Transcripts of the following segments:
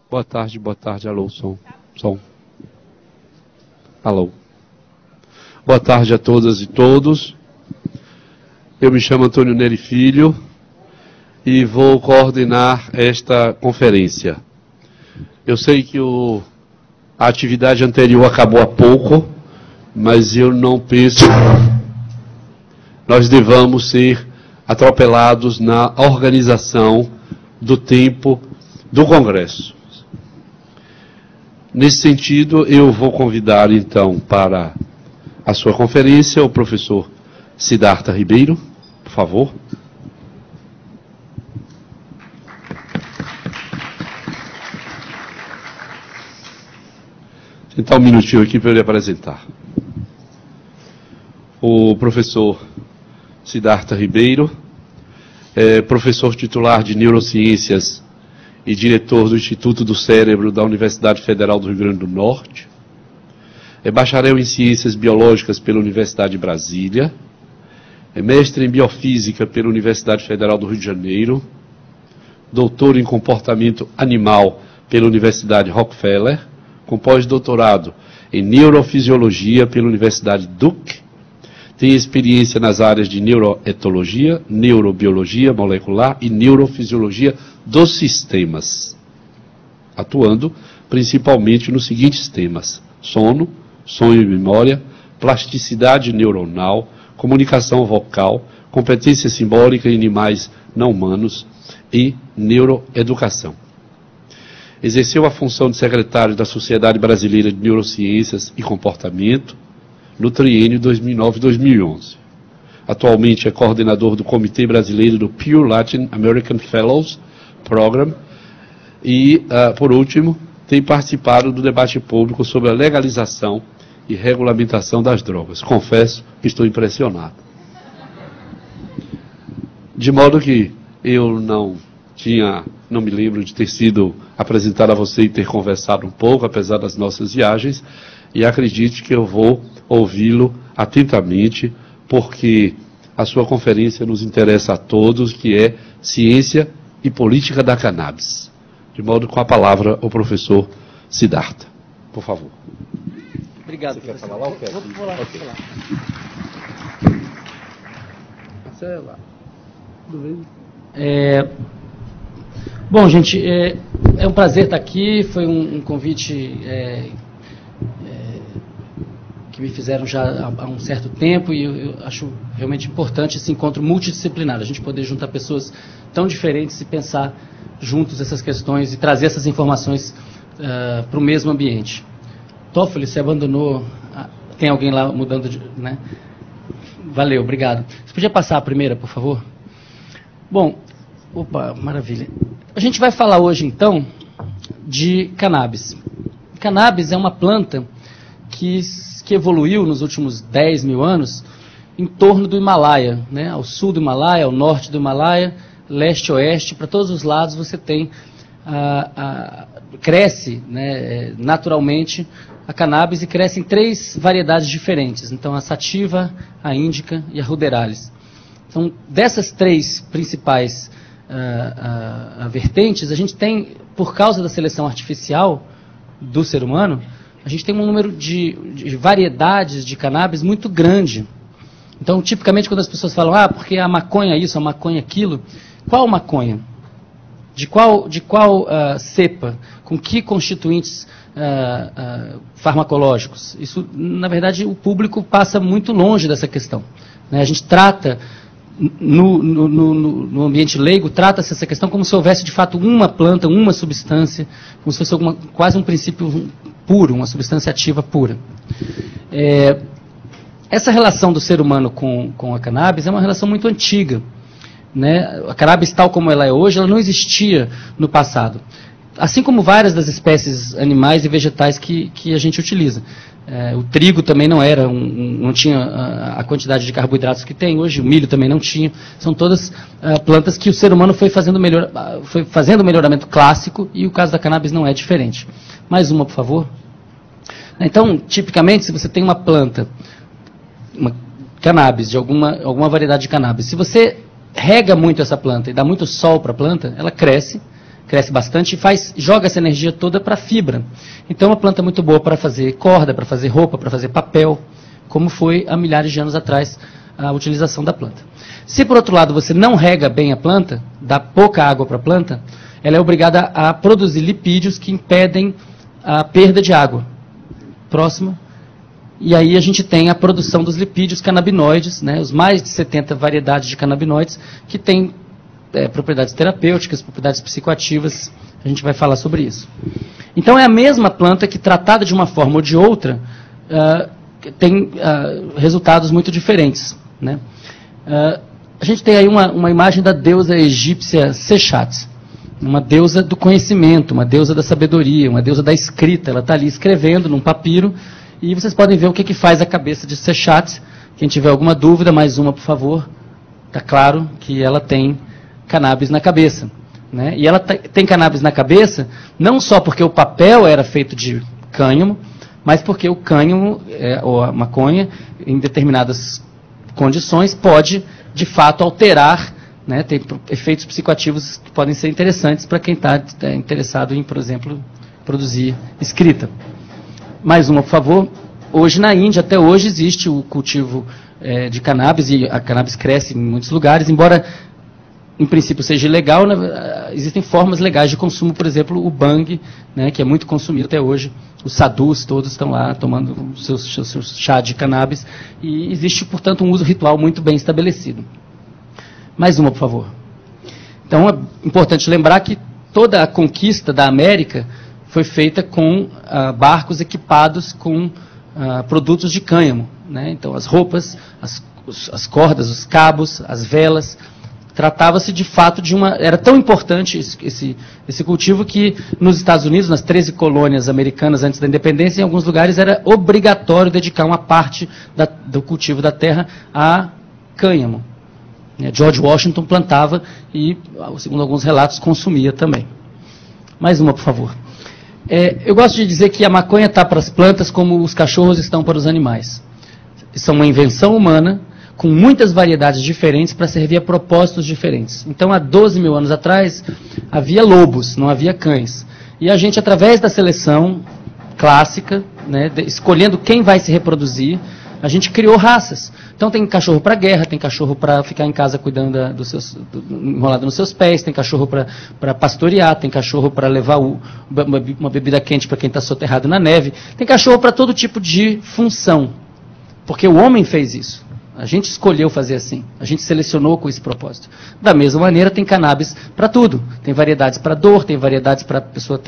Boa tarde, alô, som. Alô. Boa tarde a todas e todos. Eu me chamo Antônio Neri Filho e vou coordenar esta conferência. Eu sei que a atividade anterior acabou há pouco, mas eu não penso que nós devamos ser atropelados na organização do tempo do Congresso. Nesse sentido, eu vou convidar, então, para a sua conferência o professor Siddhartha Ribeiro, por favor. Vou tentar um minutinho aqui para ele apresentar. O professor Siddhartha Ribeiro é professor titular de Neurociências e diretor do Instituto do Cérebro da Universidade Federal do Rio Grande do Norte. É bacharel em Ciências Biológicas pela Universidade de Brasília. É mestre em Biofísica pela Universidade Federal do Rio de Janeiro. Doutor em Comportamento Animal pela Universidade Rockefeller. Com pós-doutorado em Neurofisiologia pela Universidade Duke. Tem experiência nas áreas de neuroetologia, neurobiologia molecular e neurofisiologia dos sistemas, atuando principalmente nos seguintes temas: sono, sonho e memória, plasticidade neuronal, comunicação vocal, competência simbólica em animais não humanos e neuroeducação. Exerceu a função de secretário da Sociedade Brasileira de Neurociências e Comportamento no triênio 2009-2011. Atualmente é coordenador do Comitê Brasileiro do Pure Latin American Fellows Program e, por último, tem participado do debate público sobre a legalização e regulamentação das drogas. Confesso que estou impressionado. De modo que eu não me lembro de ter sido apresentado a você e ter conversado um pouco, apesar das nossas viagens, e acredite que eu vou ouvi-lo atentamente, porque a sua conferência nos interessa a todos, que é Ciência e Política da Cannabis. De modo com a palavra o professor Siddhartha. Por favor. Obrigado, Você professor. quer falar lá ou quer? Vou lá, okay. Sei lá. Tudo bem? Bom, gente, é um prazer estar aqui. Foi um convite que me fizeram já há um certo tempo, e eu acho realmente importante esse encontro multidisciplinar, a gente poder juntar pessoas tão diferentes e pensar juntos essas questões e trazer essas informações para o mesmo ambiente. Toffoli, você abandonou... tem alguém lá mudando de... né? Valeu, obrigado. Você podia passar a primeira, por favor? Bom, opa, maravilha. A gente vai falar hoje, então, de cannabis. Cannabis é uma planta que evoluiu nos últimos 10 mil anos em torno do Himalaia, né? Ao sul do Himalaia, ao norte do Himalaia, leste, oeste, para todos os lados você tem, cresce, né, naturalmente a cannabis, e cresce em 3 variedades diferentes. Então a sativa, a índica e a ruderalis. Então dessas 3 principais vertentes, a gente tem, por causa da seleção artificial do ser humano, a gente tem um número de variedades de cannabis muito grande. Então, tipicamente, quando as pessoas falam, porque a maconha isso, a maconha aquilo, qual maconha? De qual cepa? Com que constituintes farmacológicos? Isso, na verdade, o público passa muito longe dessa questão, né? A gente trata, no ambiente leigo, trata-se essa questão como se houvesse, de fato, uma planta, uma substância, como se fosse quase um princípio puro, uma substância ativa pura. Essa relação do ser humano com a cannabis é uma relação muito antiga, né? A cannabis, tal como ela é hoje, ela não existia no passado. Assim como várias das espécies animais e vegetais que a gente utiliza. O trigo também não tinha a quantidade de carboidratos que tem hoje, o milho também não tinha. São todas plantas que o ser humano foi fazendo o melhoramento clássico, e o caso da cannabis não é diferente. Mais uma, por favor. Então, tipicamente, se você tem uma planta, uma cannabis, de alguma variedade de cannabis, se você rega muito essa planta e dá muito sol para a planta, ela cresce cresce bastante e joga essa energia toda para a fibra. Então, é uma planta muito boa para fazer corda, para fazer roupa, para fazer papel, como foi há milhares de anos atrás a utilização da planta. Se, por outro lado, você não rega bem a planta, dá pouca água para a planta, ela é obrigada a produzir lipídios que impedem a perda de água. Próximo. E aí a gente tem a produção dos lipídios canabinoides, né, os mais de 70 variedades de canabinoides, que têm propriedades terapêuticas, propriedades psicoativas. A gente vai falar sobre isso. Então, é a mesma planta que, tratada de uma forma ou de outra, tem resultados muito diferentes, né? A gente tem aí uma imagem da deusa egípcia Sexhat, uma deusa do conhecimento, uma deusa da sabedoria, uma deusa da escrita. Ela está ali escrevendo num papiro, e vocês podem ver o que faz a cabeça de Sexhat. Quem tiver alguma dúvida, mais uma, por favor. Está claro que ela tem cannabis na cabeça, né? E ela tem cannabis na cabeça não só porque o papel era feito de cânhamo, mas porque o cânhamo, ou a maconha, em determinadas condições, pode, de fato, alterar, né? Tem efeitos psicoativos que podem ser interessantes para quem está interessado em, por exemplo, produzir escrita. Mais uma, por favor. Hoje, na Índia, até hoje, existe o cultivo de cannabis, e a cannabis cresce em muitos lugares, embora, em princípio, seja ilegal, né? Existem formas legais de consumo, por exemplo, o bang, né, que é muito consumido até hoje. Os sadhus todos estão lá tomando o seu chá de cannabis, e existe, portanto, um uso ritual muito bem estabelecido. Mais uma, por favor. Então, é importante lembrar que toda a conquista da América foi feita com barcos equipados com produtos de cânhamo, né? Então, as roupas, as cordas, os cabos, as velas. Tratava-se de fato de era tão importante esse cultivo que nos Estados Unidos, nas 13 colônias americanas antes da independência, em alguns lugares era obrigatório dedicar uma parte do cultivo da terra a cânhamo. George Washington plantava e, segundo alguns relatos, consumia também. Mais uma, por favor. Eu gosto de dizer que a maconha está para as plantas como os cachorros estão para os animais. Isso é uma invenção humana, com muitas variedades diferentes para servir a propósitos diferentes. Então, há 12 mil anos atrás, havia lobos, não havia cães. E a gente, através da seleção clássica, né, escolhendo quem vai se reproduzir, a gente criou raças. Então, tem cachorro para guerra, tem cachorro para ficar em casa cuidando enrolado nos seus pés, tem cachorro para pastorear, tem cachorro para levar uma bebida quente para quem está soterrado na neve, tem cachorro para todo tipo de função, porque o homem fez isso. A gente escolheu fazer assim. A gente selecionou com esse propósito. Da mesma maneira, tem cannabis para tudo. Tem variedades para dor, tem variedades para a pessoa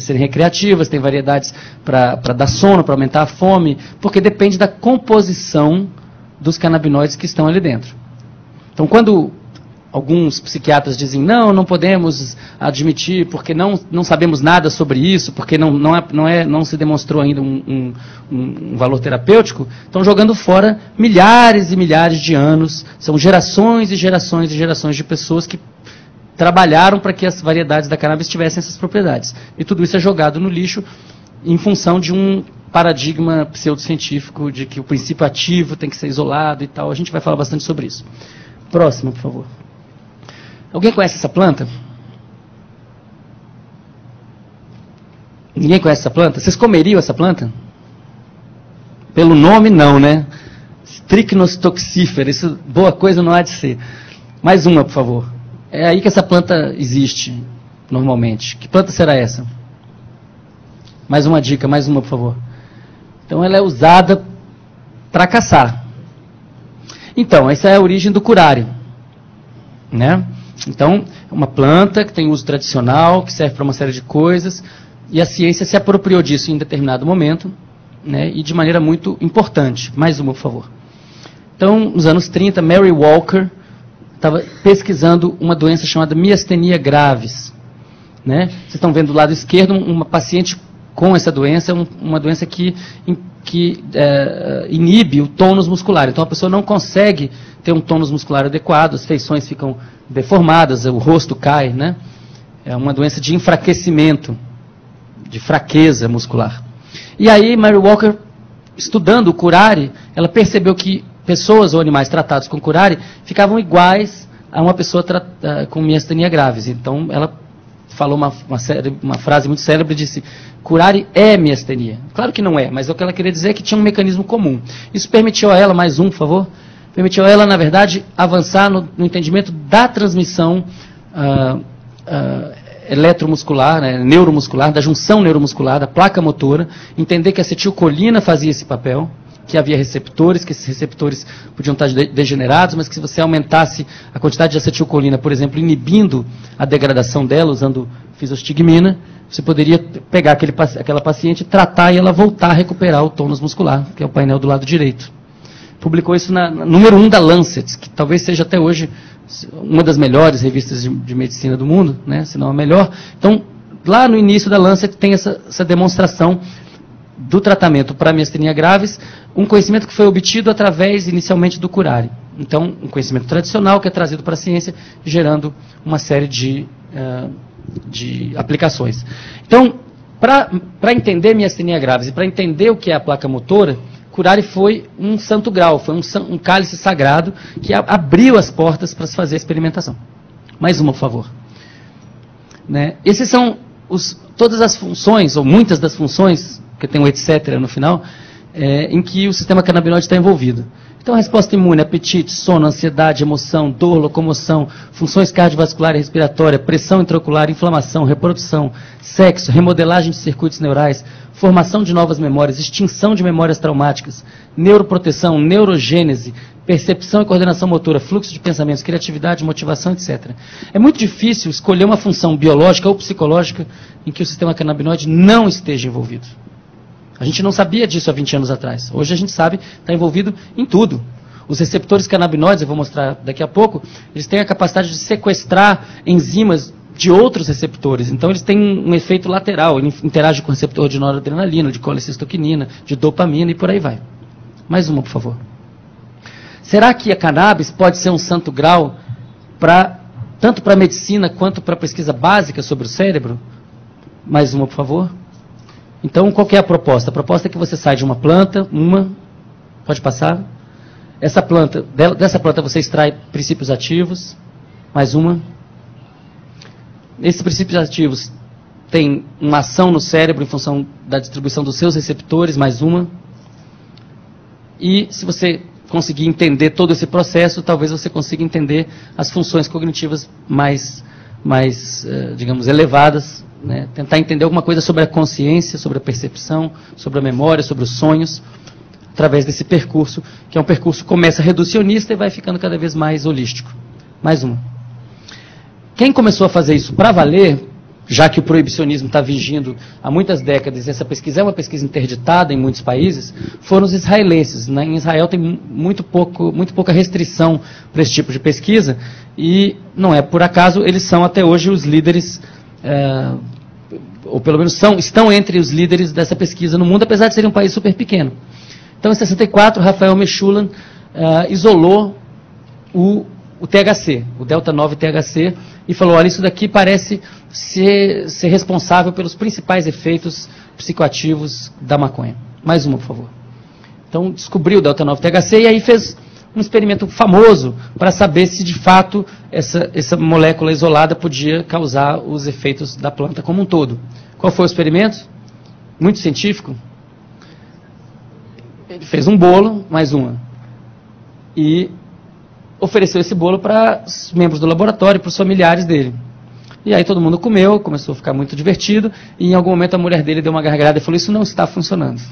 serem recreativas, tem variedades para dar sono, para aumentar a fome, porque depende da composição dos canabinoides que estão ali dentro. Então, quando alguns psiquiatras dizem, não podemos admitir, porque não sabemos nada sobre isso, porque não se demonstrou ainda um valor terapêutico, estão jogando fora milhares e milhares de anos, são gerações e gerações e gerações de pessoas que trabalharam para que as variedades da cannabis tivessem essas propriedades. E tudo isso é jogado no lixo em função de um paradigma pseudocientífico de que o princípio ativo tem que ser isolado e tal. A gente vai falar bastante sobre isso. Próximo, por favor. Alguém conhece essa planta? Ninguém conhece essa planta? Vocês comeriam essa planta? Pelo nome, não, né? Strychnos toxifera, isso boa coisa não há de ser. Mais uma, por favor. É aí que essa planta existe, normalmente. Que planta será essa? Mais uma dica, mais uma, por favor. Então, ela é usada para caçar. Então, essa é a origem do curário, né? Então, é uma planta que tem uso tradicional, que serve para uma série de coisas, e a ciência se apropriou disso em determinado momento, né, e de maneira muito importante. Mais uma, por favor. Então, nos anos 30, Mary Walker estava pesquisando uma doença chamada miastenia gravis, né? Vocês estão vendo do lado esquerdo uma paciente com essa doença, uma doença que inibe o tônus muscular. Então, a pessoa não consegue ter um tônus muscular adequado, as feições ficam deformadas, o rosto cai, né? É uma doença de enfraquecimento, de fraqueza muscular. E aí, Mary Walker, estudando o curare, ela percebeu que pessoas ou animais tratados com curare ficavam iguais a uma pessoa com miastenia graves. Então, ela falou uma frase muito célebre, disse: curare é miastenia. Claro que não é, mas o que ela queria dizer é que tinha um mecanismo comum. Isso permitiu a ela, mais um, por favor, permitiu a ela, na verdade, avançar no entendimento da transmissão eletromuscular, né, neuromuscular, da junção neuromuscular, da placa motora, entender que a acetilcolina fazia esse papel, que havia receptores, que esses receptores podiam estar degenerados, mas que se você aumentasse a quantidade de acetilcolina, por exemplo, inibindo a degradação dela, usando fisostigmina, você poderia pegar aquela paciente, tratar e ela voltar a recuperar o tônus muscular, que é o painel do lado direito. Publicou isso na número 1 da Lancet, que talvez seja até hoje uma das melhores revistas de medicina do mundo, né, se não a melhor. Então, lá no início da Lancet tem essa demonstração do tratamento para miastenia graves, um conhecimento que foi obtido através, inicialmente, do curare. Então, um conhecimento tradicional que é trazido para a ciência, gerando uma série de aplicações. Então, para entender miastenia graves e para entender o que é a placa motora, curare foi um santo grau, foi um cálice sagrado que abriu as portas para se fazer a experimentação. Mais uma, por favor. Né? Esses são todas as funções, ou muitas das funções, que tem um etc. no final, em que o sistema canabinoide está envolvido. Então, a resposta imune, apetite, sono, ansiedade, emoção, dor, locomoção, funções cardiovascular e respiratória, pressão intraocular, inflamação, reprodução, sexo, remodelagem de circuitos neurais, formação de novas memórias, extinção de memórias traumáticas, neuroproteção, neurogênese, percepção e coordenação motora, fluxo de pensamentos, criatividade, motivação, etc. É muito difícil escolher uma função biológica ou psicológica em que o sistema canabinoide não esteja envolvido. A gente não sabia disso há 20 anos atrás. Hoje a gente sabe, está envolvido em tudo. Os receptores canabinoides, eu vou mostrar daqui a pouco, eles têm a capacidade de sequestrar enzimas de outros receptores. Então eles têm um efeito lateral, ele interage com o receptor de noradrenalina, de colecistoquinina, de dopamina e por aí vai. Mais uma, por favor. Será que a cannabis pode ser um santo grau tanto para a medicina quanto para a pesquisa básica sobre o cérebro? Mais uma, por favor. Então, qual que é a proposta? A proposta é que você sai de uma planta, pode passar. Dessa planta você extrai princípios ativos, mais uma. Esses princípios ativos têm uma ação no cérebro em função da distribuição dos seus receptores, mais uma. E se você conseguir entender todo esse processo, talvez você consiga entender as funções cognitivas mais digamos, elevadas, né? Tentar entender alguma coisa sobre a consciência, sobre a percepção, sobre a memória, sobre os sonhos, através desse percurso, que é um percurso que começa reducionista e vai ficando cada vez mais holístico. Mais uma. Quem começou a fazer isso para valer, já que o proibicionismo está vigindo há muitas décadas, essa pesquisa é uma pesquisa interditada em muitos países, foram os israelenses. Né? Em Israel tem muito pouca restrição para esse tipo de pesquisa, e não é por acaso, eles são até hoje os líderes, ou pelo menos estão entre os líderes dessa pesquisa no mundo, apesar de serem um país super pequeno. Então, em 64, Rafael Mechoulam isolou o THC, o delta 9 THC, e falou: olha, isso daqui parece ser responsável pelos principais efeitos psicoativos da maconha. Mais uma, por favor. Então, descobriu o delta 9 THC e aí fez um experimento famoso para saber se de fato essa molécula isolada podia causar os efeitos da planta como um todo. Qual foi o experimento? Muito científico. Ele fez um bolo, mais uma, e ofereceu esse bolo para os membros do laboratório, para os familiares dele. E aí todo mundo comeu, começou a ficar muito divertido, e em algum momento a mulher dele deu uma gargalhada e falou: isso não está funcionando.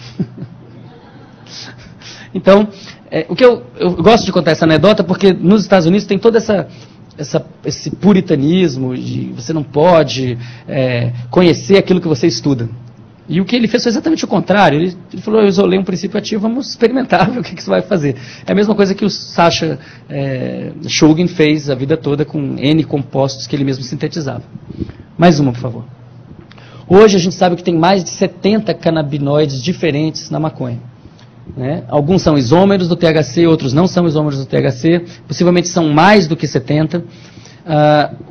Então, eu gosto de contar essa anedota porque nos Estados Unidos tem todo esse puritanismo de você não pode conhecer aquilo que você estuda. E o que ele fez foi exatamente o contrário. Ele falou: eu isolei um princípio ativo, vamos experimentar, ver o que isso vai fazer. É a mesma coisa que o Sasha Shulgin fez a vida toda com N compostos que ele mesmo sintetizava. Mais uma, por favor. Hoje a gente sabe que tem mais de 70 canabinoides diferentes na maconha. Né? Alguns são isômeros do THC, outros não são isômeros do THC, possivelmente são mais do que 70.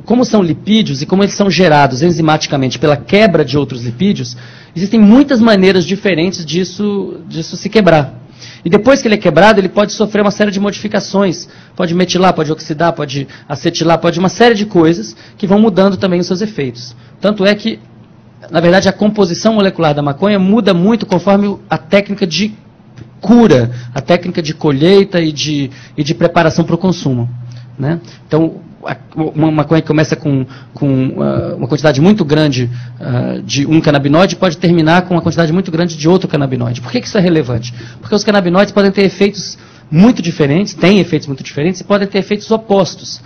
Como são lipídios e como eles são gerados enzimaticamente pela quebra de outros lipídios, existem muitas maneiras diferentes disso se quebrar. E depois que ele é quebrado, ele pode sofrer uma série de modificações. Pode metilar, pode oxidar, pode acetilar, pode uma série de coisas que vão mudando também os seus efeitos. Tanto é que, na verdade, a composição molecular da maconha muda muito conforme a técnica de cura, a técnica de colheita e de preparação para o consumo, né? Então, uma maconha que começa com uma quantidade muito grande de um canabinoide pode terminar com uma quantidade muito grande de outro canabinoide. Por que isso é relevante? Porque os canabinoides podem ter efeitos muito diferentes, têm efeitos muito diferentes e podem ter efeitos opostos.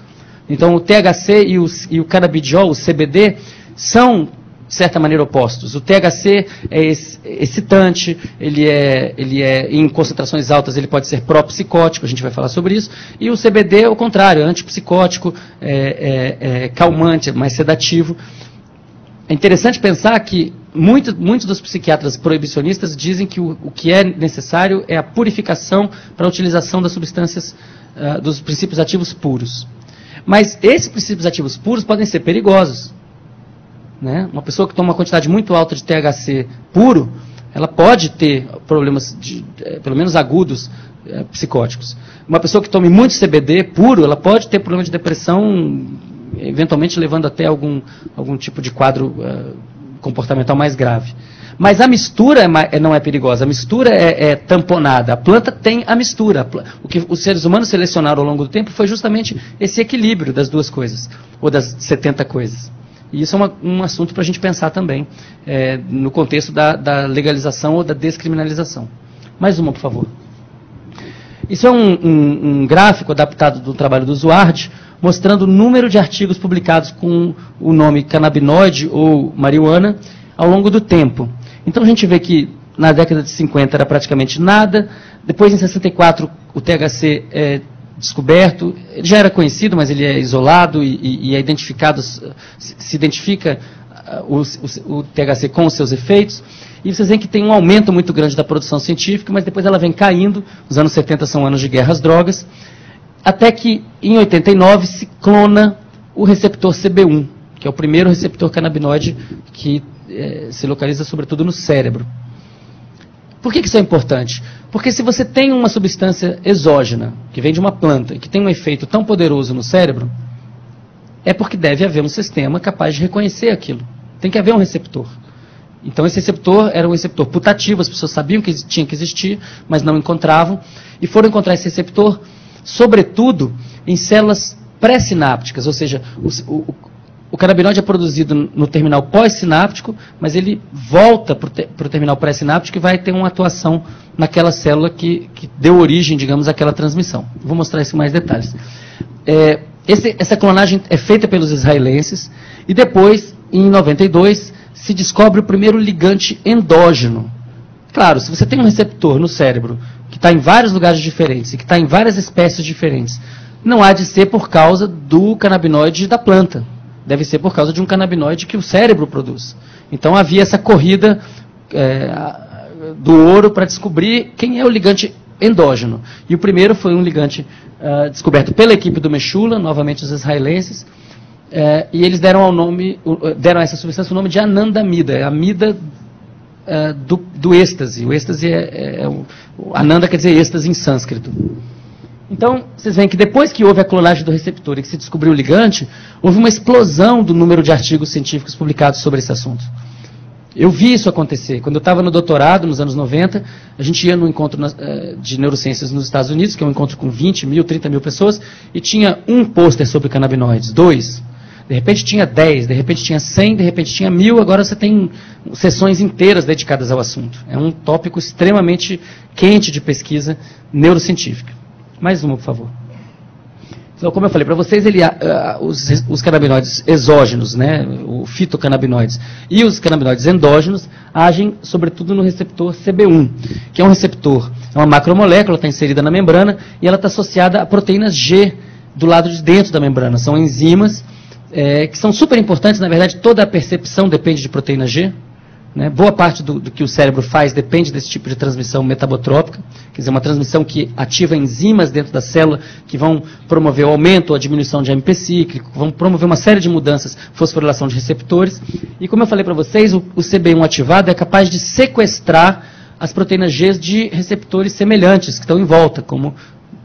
Então, o THC e o canabidiol, o CBD, são, de certa maneira, opostos. O THC é excitante, ele é em concentrações altas, ele pode ser pró-psicótico, a gente vai falar sobre isso, e o CBD é o contrário, é antipsicótico, calmante, mais sedativo. É interessante pensar que muitos dos psiquiatras proibicionistas dizem que o que é necessário é a purificação para a utilização das substâncias, dos princípios ativos puros. Mas esses princípios ativos puros podem ser perigosos, né? Uma pessoa que toma uma quantidade muito alta de THC puro, ela pode ter problemas, pelo menos agudos, psicóticos. Uma pessoa que tome muito CBD puro, ela pode ter problema de depressão, eventualmente levando até algum tipo de quadro comportamental mais grave. Mas a mistura não é perigosa, a mistura é tamponada. A planta tem a mistura. O que os seres humanos selecionaram ao longo do tempo foi justamente esse equilíbrio das duas coisas, ou das 70 coisas. E isso é um assunto para a gente pensar também, no contexto da legalização ou da descriminalização. Mais uma, por favor. Isso é um gráfico adaptado do trabalho do Zuardi, mostrando o número de artigos publicados com o nome canabinoide ou marihuana ao longo do tempo. Então a gente vê que na década de 50 era praticamente nada, depois em 64 o THC é descoberto, ele já era conhecido, mas ele é isolado e é identificado, se identifica o THC com os seus efeitos, e vocês veem que tem um aumento muito grande da produção científica, mas depois ela vem caindo, os anos 70 são anos de guerra às drogas, até que em 89 se clona o receptor CB1, que é o primeiro receptor canabinoide que se localiza sobretudo no cérebro. Por que isso é importante? Porque se você tem uma substância exógena, que vem de uma planta, e que tem um efeito tão poderoso no cérebro, é porque deve haver um sistema capaz de reconhecer aquilo. Tem que haver um receptor. Então esse receptor era um receptor putativo, as pessoas sabiam que tinha que existir, mas não encontravam, e foram encontrar esse receptor, sobretudo, em células pré-sinápticas, ou seja, o canabinoide é produzido no terminal pós-sináptico, mas ele volta para o terminal pré-sináptico e vai ter uma atuação naquela célula que deu origem, digamos, àquela transmissão. Vou mostrar isso em mais detalhes. Essa clonagem é feita pelos israelenses e depois, em 92, se descobre o primeiro ligante endógeno. Claro, se você tem um receptor no cérebro que está em vários lugares diferentes e que está em várias espécies diferentes, não há de ser por causa do canabinoide da planta. Deve ser por causa de um canabinoide que o cérebro produz. Então havia essa corrida do ouro para descobrir quem é o ligante endógeno. E o primeiro foi um ligante descoberto pela equipe do Mechula, novamente os israelenses, e eles deram a essa substância o nome de anandamida, amida do êxtase. O êxtase ananda quer dizer êxtase em sânscrito. Então, vocês veem que depois que houve a clonagem do receptor e que se descobriu o ligante, houve uma explosão do número de artigos científicos publicados sobre esse assunto. Eu vi isso acontecer. Quando eu estava no doutorado, nos anos 90, a gente ia no encontro de neurociências nos Estados Unidos, que é um encontro com 20 mil, 30 mil pessoas, e tinha um pôster sobre canabinoides, 2. De repente tinha 10, de repente tinha 100, de repente tinha 1000, agora você tem sessões inteiras dedicadas ao assunto. É um tópico extremamente quente de pesquisa neurocientífica. Mais uma, por favor. Então, como eu falei para vocês, os canabinoides exógenos, né, o fitocannabinoides, e os canabinoides endógenos agem sobretudo no receptor CB1, que é um receptor, é uma macromolécula, está inserida na membrana, e ela está associada a proteínas G do lado de dentro da membrana. São enzimas que são super importantes, na verdade toda a percepção depende de proteína G. Né? Boa parte do que o cérebro faz depende desse tipo de transmissão metabotrópica, quer dizer, uma transmissão que ativa enzimas dentro da célula que vão promover o aumento ou a diminuição de AMP cíclico, vão promover uma série de mudanças, fosforilação de receptores. E como eu falei para vocês, o CB1 ativado é capaz de sequestrar as proteínas G de receptores semelhantes, que estão em volta, como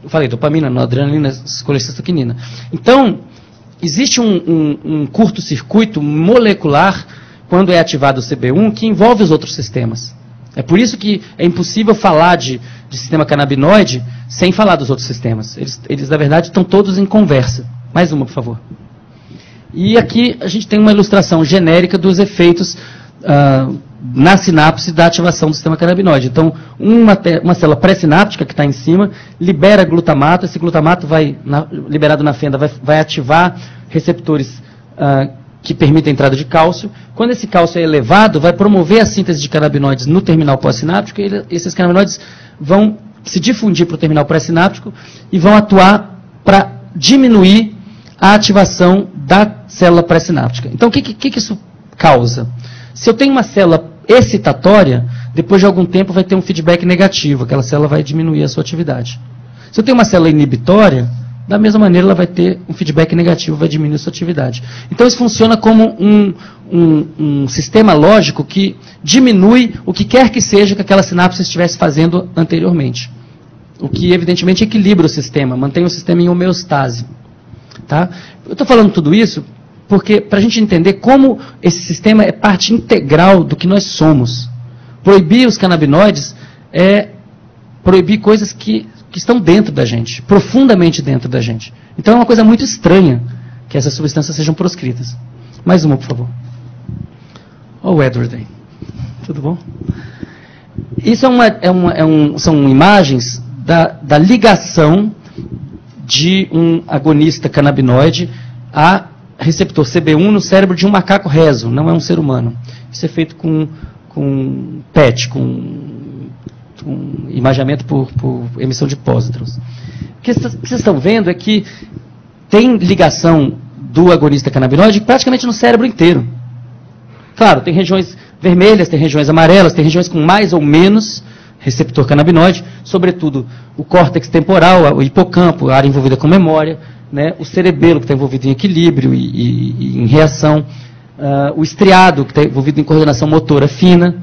eu falei, dopamina, noradrenalina, colecistoquinina. Então, existe um curto-circuito molecular, quando é ativado o CB1, que envolve os outros sistemas. É por isso que é impossível falar de sistema canabinoide sem falar dos outros sistemas. Eles na verdade, estão todos em conversa. Mais uma, por favor. E aqui a gente tem uma ilustração genérica dos efeitos na sinapse da ativação do sistema canabinoide. Então, uma célula pré-sináptica que está em cima libera glutamato. Esse glutamato liberado na fenda vai ativar receptores que permitem a entrada de cálcio. Quando esse cálcio é elevado, vai promover a síntese de canabinoides no terminal pós-sináptico, e esses canabinoides vão se difundir para o terminal pré-sináptico e vão atuar para diminuir a ativação da célula pré-sináptica. Então, o que isso causa? Se eu tenho uma célula excitatória, depois de algum tempo vai ter um feedback negativo, aquela célula vai diminuir a sua atividade. Se eu tenho uma célula inibitória, da mesma maneira ela vai ter um feedback negativo, vai diminuir a sua atividade. Então isso funciona como um sistema lógico que diminui o que quer que seja que aquela sinapse estivesse fazendo anteriormente. O que evidentemente equilibra o sistema, mantém o sistema em homeostase. Tá? Eu estou falando tudo isso porque para a gente entender como esse sistema é parte integral do que nós somos. Proibir os canabinoides é proibir coisas que estão dentro da gente, profundamente dentro da gente. Então é uma coisa muito estranha que essas substâncias sejam proscritas. Mais uma, por favor. Olha o Edward aí. Tudo bom? Isso são imagens da ligação de um agonista canabinoide a receptor CB1 no cérebro de um macaco reso, não é um ser humano. Isso é feito com PET, com imaginamento por emissão de pósitrons. O que vocês estão vendo é que tem ligação do agonista canabinoide praticamente no cérebro inteiro. Claro, tem regiões vermelhas, tem regiões amarelas, tem regiões com mais ou menos receptor canabinoide, sobretudo o córtex temporal, o hipocampo, a área envolvida com memória, né, o cerebelo, que está envolvido em equilíbrio e em reação, o estriado, que está envolvido em coordenação motora fina,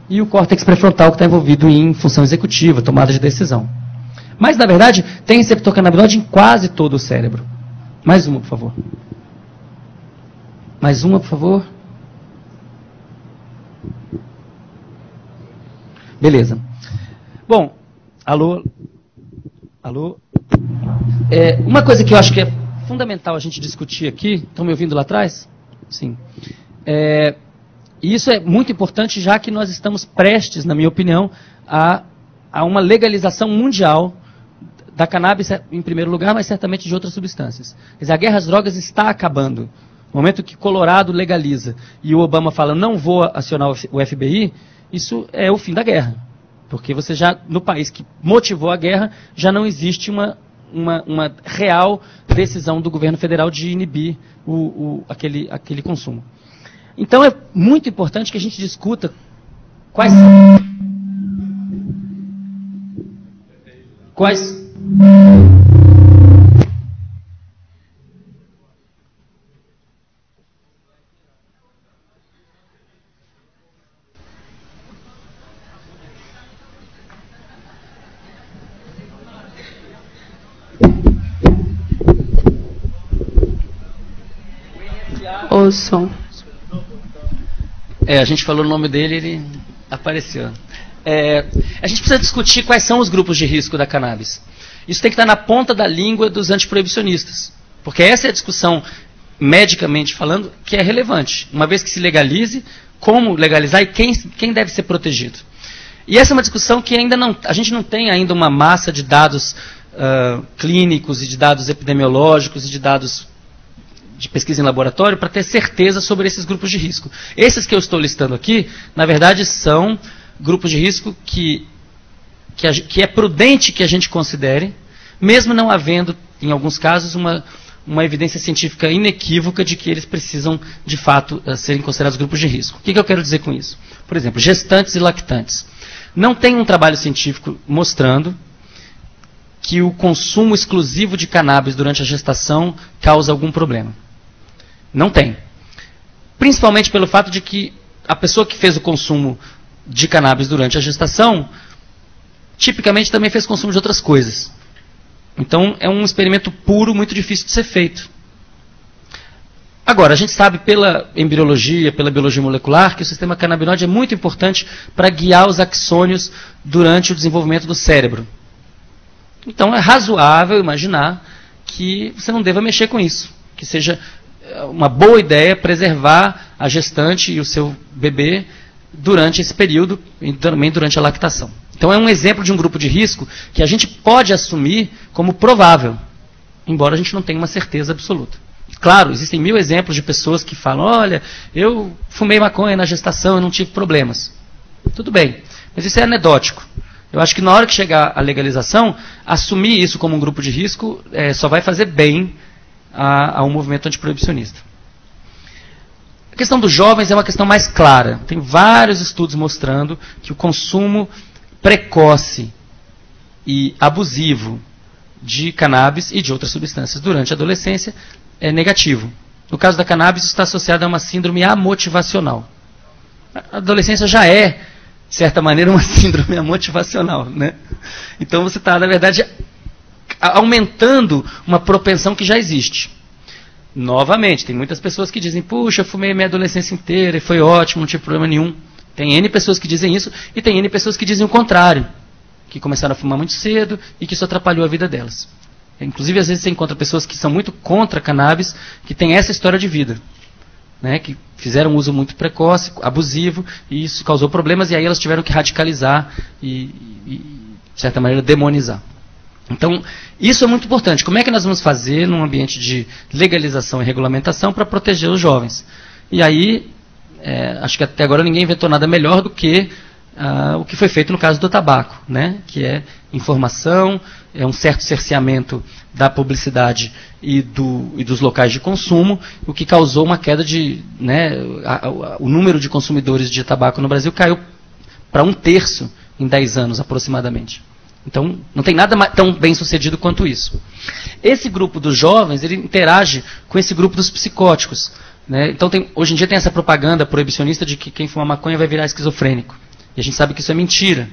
e o córtex pré-frontal, que está envolvido em função executiva, tomada de decisão. Mas, na verdade, tem receptor canabinoide em quase todo o cérebro. Mais uma, por favor. Mais uma, por favor. Beleza. Bom, alô? Alô? Uma coisa que eu acho que é fundamental a gente discutir aqui, estão me ouvindo lá atrás? Sim. E isso é muito importante, já que nós estamos prestes, na minha opinião, a uma legalização mundial da cannabis, em primeiro lugar, mas certamente de outras substâncias. Quer dizer, a guerra às drogas está acabando. No momento que Colorado legaliza e o Obama fala, não vou acionar o FBI, isso é o fim da guerra. Porque você já, no país que motivou a guerra, já não existe uma real decisão do governo federal de inibir aquele consumo. Então é muito importante que a gente discuta quais o som. A gente falou o nome dele, ele apareceu. A gente precisa discutir quais são os grupos de risco da cannabis. Isso tem que estar na ponta da língua dos antiproibicionistas. Porque essa é a discussão, medicamente falando, que é relevante. Uma vez que se legalize, como legalizar e quem deve ser protegido. E essa é uma discussão que ainda a gente não tem ainda uma massa de dados clínicos e de dados epidemiológicos e de dados de pesquisa em laboratório para ter certeza sobre esses grupos de risco. Esses que eu estou listando aqui, na verdade, são grupos de risco que é prudente que a gente considere, mesmo não havendo, em alguns casos, uma evidência científica inequívoca de que eles precisam, de fato, serem considerados grupos de risco. O que eu quero dizer com isso? Por exemplo, gestantes e lactantes. Não tem um trabalho científico mostrando que o consumo exclusivo de cannabis durante a gestação causa algum problema. Não tem. Principalmente pelo fato de que a pessoa que fez o consumo de cannabis durante a gestação, tipicamente também fez consumo de outras coisas. Então, é um experimento puro, muito difícil de ser feito. Agora, a gente sabe pela embriologia, pela biologia molecular, que o sistema canabinoide é muito importante para guiar os axônios durante o desenvolvimento do cérebro. Então, é razoável imaginar que você não deva mexer com isso, que seja uma boa ideia preservar a gestante e o seu bebê durante esse período e também durante a lactação. Então é um exemplo de um grupo de risco que a gente pode assumir como provável, embora a gente não tenha uma certeza absoluta. Claro, existem 1000 exemplos de pessoas que falam, olha, eu fumei maconha na gestação e não tive problemas. Tudo bem, mas isso é anedótico. Eu acho que na hora que chegar a legalização, assumir isso como um grupo de risco só vai fazer bem a um movimento antiproibicionista. A questão dos jovens é uma questão mais clara. Tem vários estudos mostrando que o consumo precoce e abusivo de cannabis e de outras substâncias durante a adolescência é negativo. No caso da cannabis, isso está associado a uma síndrome amotivacional. A adolescência já é, de certa maneira, uma síndrome amotivacional, né? Então você está, na verdade, aumentando uma propensão que já existe. Novamente, tem muitas pessoas que dizem, puxa, eu fumei minha adolescência inteira e foi ótimo, não tive problema nenhum. Tem N pessoas que dizem isso e tem N pessoas que dizem o contrário, que começaram a fumar muito cedo e que isso atrapalhou a vida delas. Inclusive, às vezes você encontra pessoas que são muito contra a cannabis, que têm essa história de vida, né, que fizeram um uso muito precoce, abusivo, e isso causou problemas, e aí elas tiveram que radicalizar e de certa maneira, demonizar. Então, isso é muito importante. Como é que nós vamos fazer num ambiente de legalização e regulamentação para proteger os jovens? E aí, acho que até agora ninguém inventou nada melhor do que o que foi feito no caso do tabaco, né? Que é informação, é um certo cerceamento da publicidade e dos locais de consumo, o que causou uma queda de... Né, o número de consumidores de tabaco no Brasil caiu para 1/3 em 10 anos, aproximadamente. Então, não tem nada tão bem sucedido quanto isso. Esse grupo dos jovens, ele interage com esse grupo dos psicóticos, né? Então, hoje em dia tem essa propaganda proibicionista de que quem fuma maconha vai virar esquizofrênico. E a gente sabe que isso é mentira.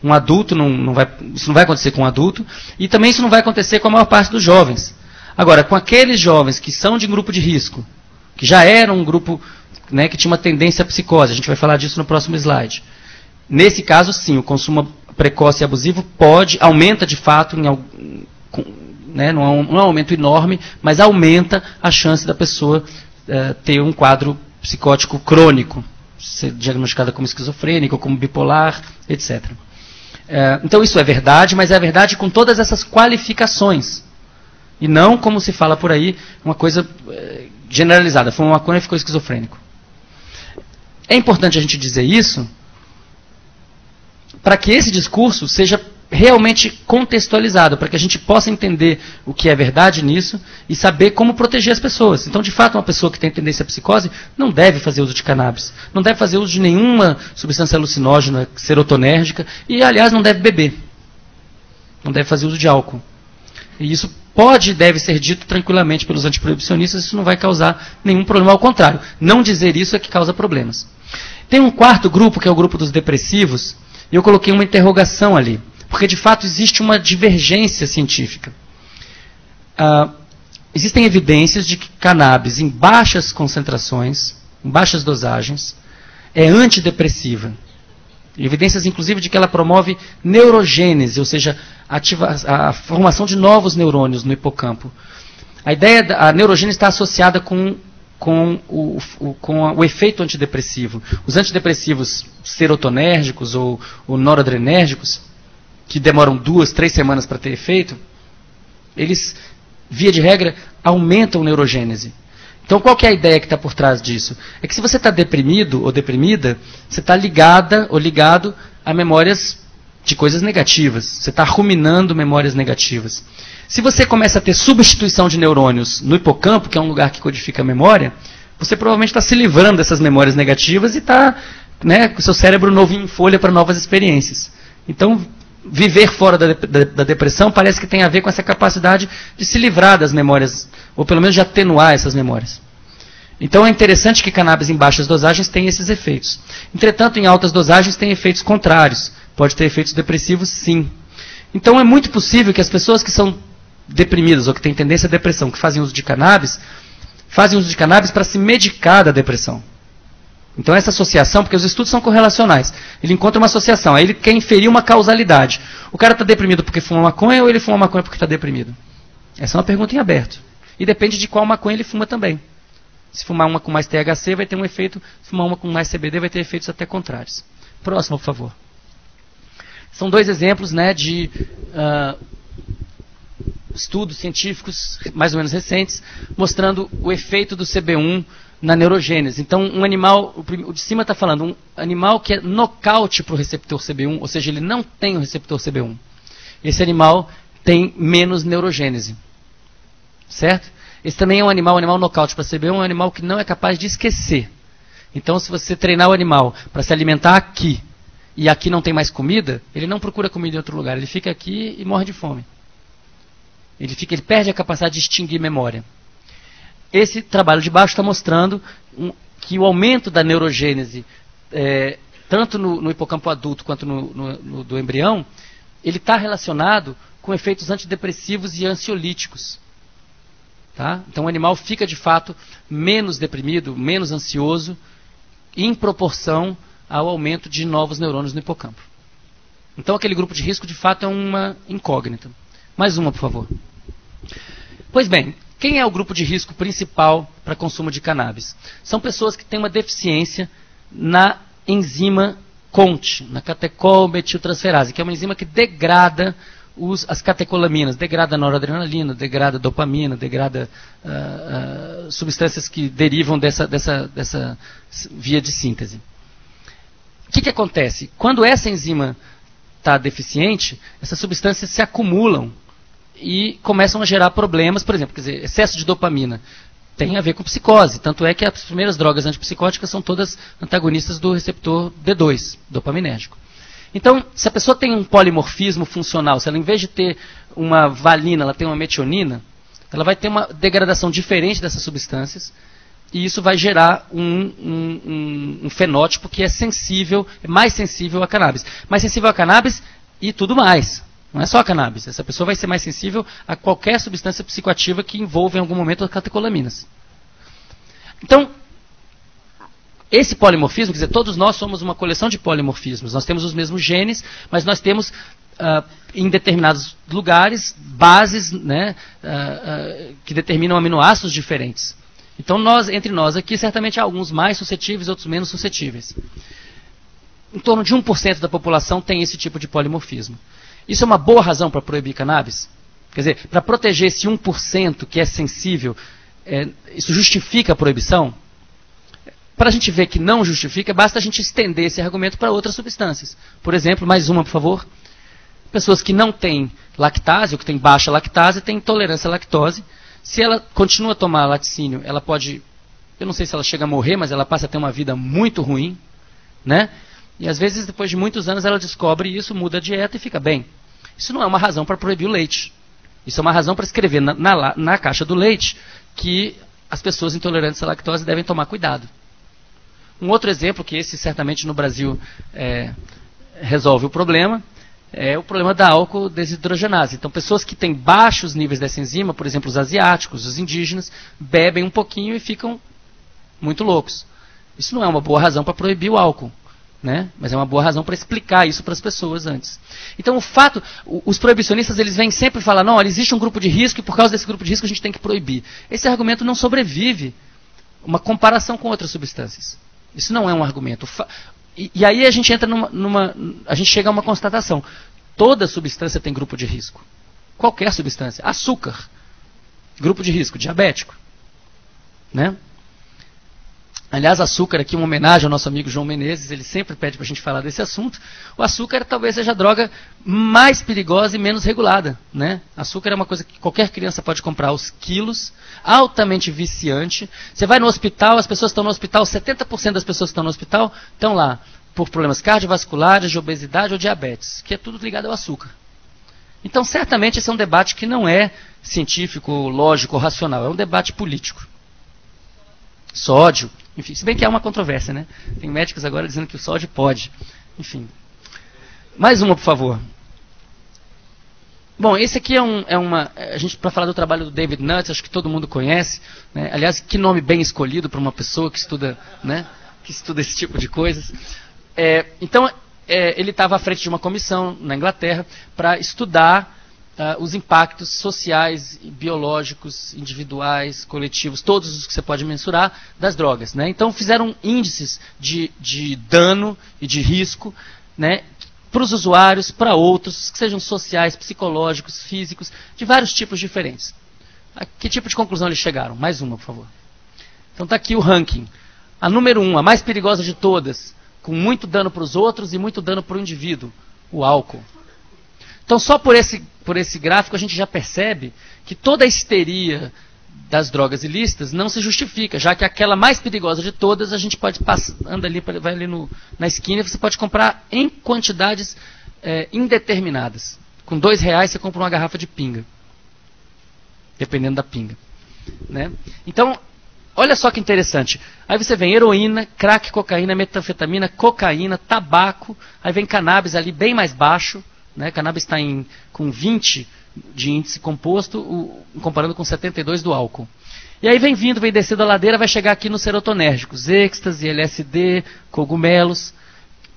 Um adulto, isso não vai acontecer com um adulto, e também isso não vai acontecer com a maior parte dos jovens. Agora, com aqueles jovens que são de grupo de risco, que já eram um grupo, né, que tinha uma tendência à psicose, a gente vai falar disso no próximo slide. Nesse caso, sim, o consumo precoce e abusivo aumenta de fato, né, não é um aumento enorme, mas aumenta a chance da pessoa ter um quadro psicótico crônico, ser diagnosticada como esquizofrênica, como bipolar, etc. Então isso é verdade, mas é verdade com todas essas qualificações. E não, como se fala por aí, uma coisa generalizada. Fumou maconha e ficou esquizofrênico. É importante a gente dizer isso para que esse discurso seja realmente contextualizado, para que a gente possa entender o que é verdade nisso e saber como proteger as pessoas. Então, de fato, uma pessoa que tem tendência à psicose não deve fazer uso de cannabis, não deve fazer uso de nenhuma substância alucinógena, serotonérgica, e, aliás, não deve beber. Não deve fazer uso de álcool. E isso pode e deve ser dito tranquilamente pelos antiproibicionistas, isso não vai causar nenhum problema, ao contrário. Não dizer isso é que causa problemas. Tem um quarto grupo, que é o grupo dos depressivos, e eu coloquei uma interrogação ali, porque de fato existe uma divergência científica. Existem evidências de que cannabis em baixas concentrações, em baixas dosagens, é antidepressiva. Evidências, inclusive, de que ela promove neurogênese, ou seja, a formação de novos neurônios no hipocampo. A ideia da neurogênese está associada com o efeito antidepressivo. Os antidepressivos serotonérgicos ou noradrenérgicos, que demoram 2, 3 semanas para ter efeito, eles, via de regra, aumentam a neurogênese. Então, qual que é a ideia que está por trás disso? É que se você está deprimido ou deprimida, você está ligada ou ligado a memórias de coisas negativas. Você está ruminando memórias negativas. Se você começa a ter substituição de neurônios no hipocampo, que é um lugar que codifica a memória, você provavelmente está se livrando dessas memórias negativas e está, né, com o seu cérebro novinho em folha para novas experiências. Então, viver fora da depressão parece que tem a ver com essa capacidade de se livrar das memórias, ou pelo menos de atenuar essas memórias. Então é interessante que cannabis em baixas dosagens tem esses efeitos. Entretanto, em altas dosagens tem efeitos contrários. Pode ter efeitos depressivos, sim. Então é muito possível que as pessoas que são deprimidas ou que têm tendência à depressão, que fazem uso de cannabis para se medicar da depressão. Então essa associação, porque os estudos são correlacionais, ele encontra uma associação, aí ele quer inferir uma causalidade. O cara está deprimido porque fuma maconha ou ele fuma maconha porque está deprimido? Essa é uma pergunta em aberto. E depende de qual maconha ele fuma também. Se fumar uma com mais THC vai ter um efeito, se fumar uma com mais CBD vai ter efeitos até contrários. Próximo, por favor. São dois exemplos, né, de estudos científicos mais ou menos recentes, mostrando o efeito do CB1 na neurogênese. Então, um animal, o de cima está falando, um animal que é nocaute para o receptor CB1, ou seja, ele não tem o receptor CB1. Esse animal tem menos neurogênese. Certo? Esse também é um animal nocaute para CB1, é um animal que não é capaz de esquecer. Então, se você treinar o animal para se alimentar aqui, e aqui não tem mais comida, ele não procura comida em outro lugar, ele fica aqui e morre de fome. Ele perde a capacidade de extinguir memória. Esse trabalho de baixo está mostrando que o aumento da neurogênese, tanto no hipocampo adulto quanto no do embrião, ele está relacionado com efeitos antidepressivos e ansiolíticos. Tá? Então o animal fica de fato menos deprimido, menos ansioso, em proporção ao aumento de novos neurônios no hipocampo. Então aquele grupo de risco de fato é uma incógnita. Mais uma, por favor. Pois bem, quem é o grupo de risco principal para consumo de cannabis? São pessoas que têm uma deficiência na enzima CONT, na catecol-metiltransferase, que é uma enzima que degrada as catecolaminas, degrada a noradrenalina, degrada a dopamina, degrada substâncias que derivam dessa via de síntese. O que acontece? Quando essa enzima está deficiente, essas substâncias se acumulam e começam a gerar problemas, por exemplo, quer dizer, excesso de dopamina tem a ver com psicose, tanto é que as primeiras drogas antipsicóticas são todas antagonistas do receptor D2, dopaminérgico. Então, se a pessoa tem um polimorfismo funcional, se ela em vez de ter uma valina, ela tem uma metionina, ela vai ter uma degradação diferente dessas substâncias, e isso vai gerar um fenótipo que é sensível, mais sensível a cannabis. Mais sensível a cannabis e tudo mais. Não é só a cannabis. Essa pessoa vai ser mais sensível a qualquer substância psicoativa que envolva em algum momento as catecolaminas. Então, esse polimorfismo, quer dizer, todos nós somos uma coleção de polimorfismos. Nós temos os mesmos genes, mas nós temos, em determinados lugares, bases, né, que determinam aminoácidos diferentes. Então, entre nós aqui, certamente há alguns mais suscetíveis, outros menos suscetíveis. Em torno de 1% da população tem esse tipo de polimorfismo. Isso é uma boa razão para proibir cannabis? Quer dizer, para proteger esse 1% que é sensível, isso justifica a proibição? Para a gente ver que não justifica, basta a gente estender esse argumento para outras substâncias. Por exemplo, mais uma, por favor. Pessoas que não têm lactase, ou que têm baixa lactase, têm intolerância à lactose. Se ela continua a tomar laticínio, ela pode, eu não sei se ela chega a morrer, mas ela passa a ter uma vida muito ruim, né? E às vezes, depois de muitos anos, ela descobre isso, muda a dieta e fica bem. Isso não é uma razão para proibir o leite. Isso é uma razão para escrever na caixa do leite que as pessoas intolerantes à lactose devem tomar cuidado. Um outro exemplo, que esse certamente no Brasil resolve o problema, é o problema da álcool desidrogenase. Então, pessoas que têm baixos níveis dessa enzima, por exemplo, os asiáticos, os indígenas, bebem um pouquinho e ficam muito loucos. Isso não é uma boa razão para proibir o álcool, né? Mas é uma boa razão para explicar isso para as pessoas antes. Então, os proibicionistas, eles vêm sempre falar, não, olha, existe um grupo de risco e por causa desse grupo de risco a gente tem que proibir. Esse argumento não sobrevive uma comparação com outras substâncias. Isso não é um argumento. E aí a gente entra a gente chega a uma constatação. Toda substância tem grupo de risco. Qualquer substância. Açúcar, grupo de risco, diabético, né? Aliás, açúcar aqui, uma homenagem ao nosso amigo João Menezes, ele sempre pede para a gente falar desse assunto. O açúcar talvez seja a droga mais perigosa e menos regulada, né? Açúcar é uma coisa que qualquer criança pode comprar aos quilos, altamente viciante. Você vai no hospital, as pessoas estão no hospital, 70% das pessoas que estão no hospital estão lá por problemas cardiovasculares, de obesidade ou diabetes, que é tudo ligado ao açúcar. Então, certamente, esse é um debate que não é científico, lógico, racional, é um debate político. sódio, enfim, se bem que há uma controvérsia, né? Tem médicos agora dizendo que o sódio pode, enfim. Mais uma, por favor. Bom, esse aqui a gente, para falar do trabalho do David Nutt, acho que todo mundo conhece, né? Aliás, que nome bem escolhido para uma pessoa que estuda, né? Que estuda esse tipo de coisas. Então, ele estava à frente de uma comissão na Inglaterra para estudar os impactos sociais, biológicos, individuais, coletivos, todos os que você pode mensurar, das drogas, né? Então, fizeram índices de dano e de risco, né, para os usuários, para outros, que sejam sociais, psicológicos, físicos, de vários tipos diferentes. A que tipo de conclusão eles chegaram? Mais uma, por favor. Então está aqui o ranking. A número 1, a mais perigosa de todas, com muito dano para os outros e muito dano para o indivíduo, o álcool. Então só por esse gráfico a gente já percebe que toda a histeria das drogas ilícitas não se justifica, já que aquela mais perigosa de todas a gente pode passar, vai ali na esquina e você pode comprar em quantidades indeterminadas. Com R$2 você compra uma garrafa de pinga, dependendo da pinga, né? Então, olha só que interessante. Aí você vem heroína, crack, cocaína, metanfetamina, cocaína, tabaco, aí vem cannabis ali bem mais baixo, né? Cannabis está com 20 de índice composto, comparando com 72 do álcool. E aí vem descendo a ladeira, vai chegar aqui nos serotonérgicos, êxtase, LSD, cogumelos,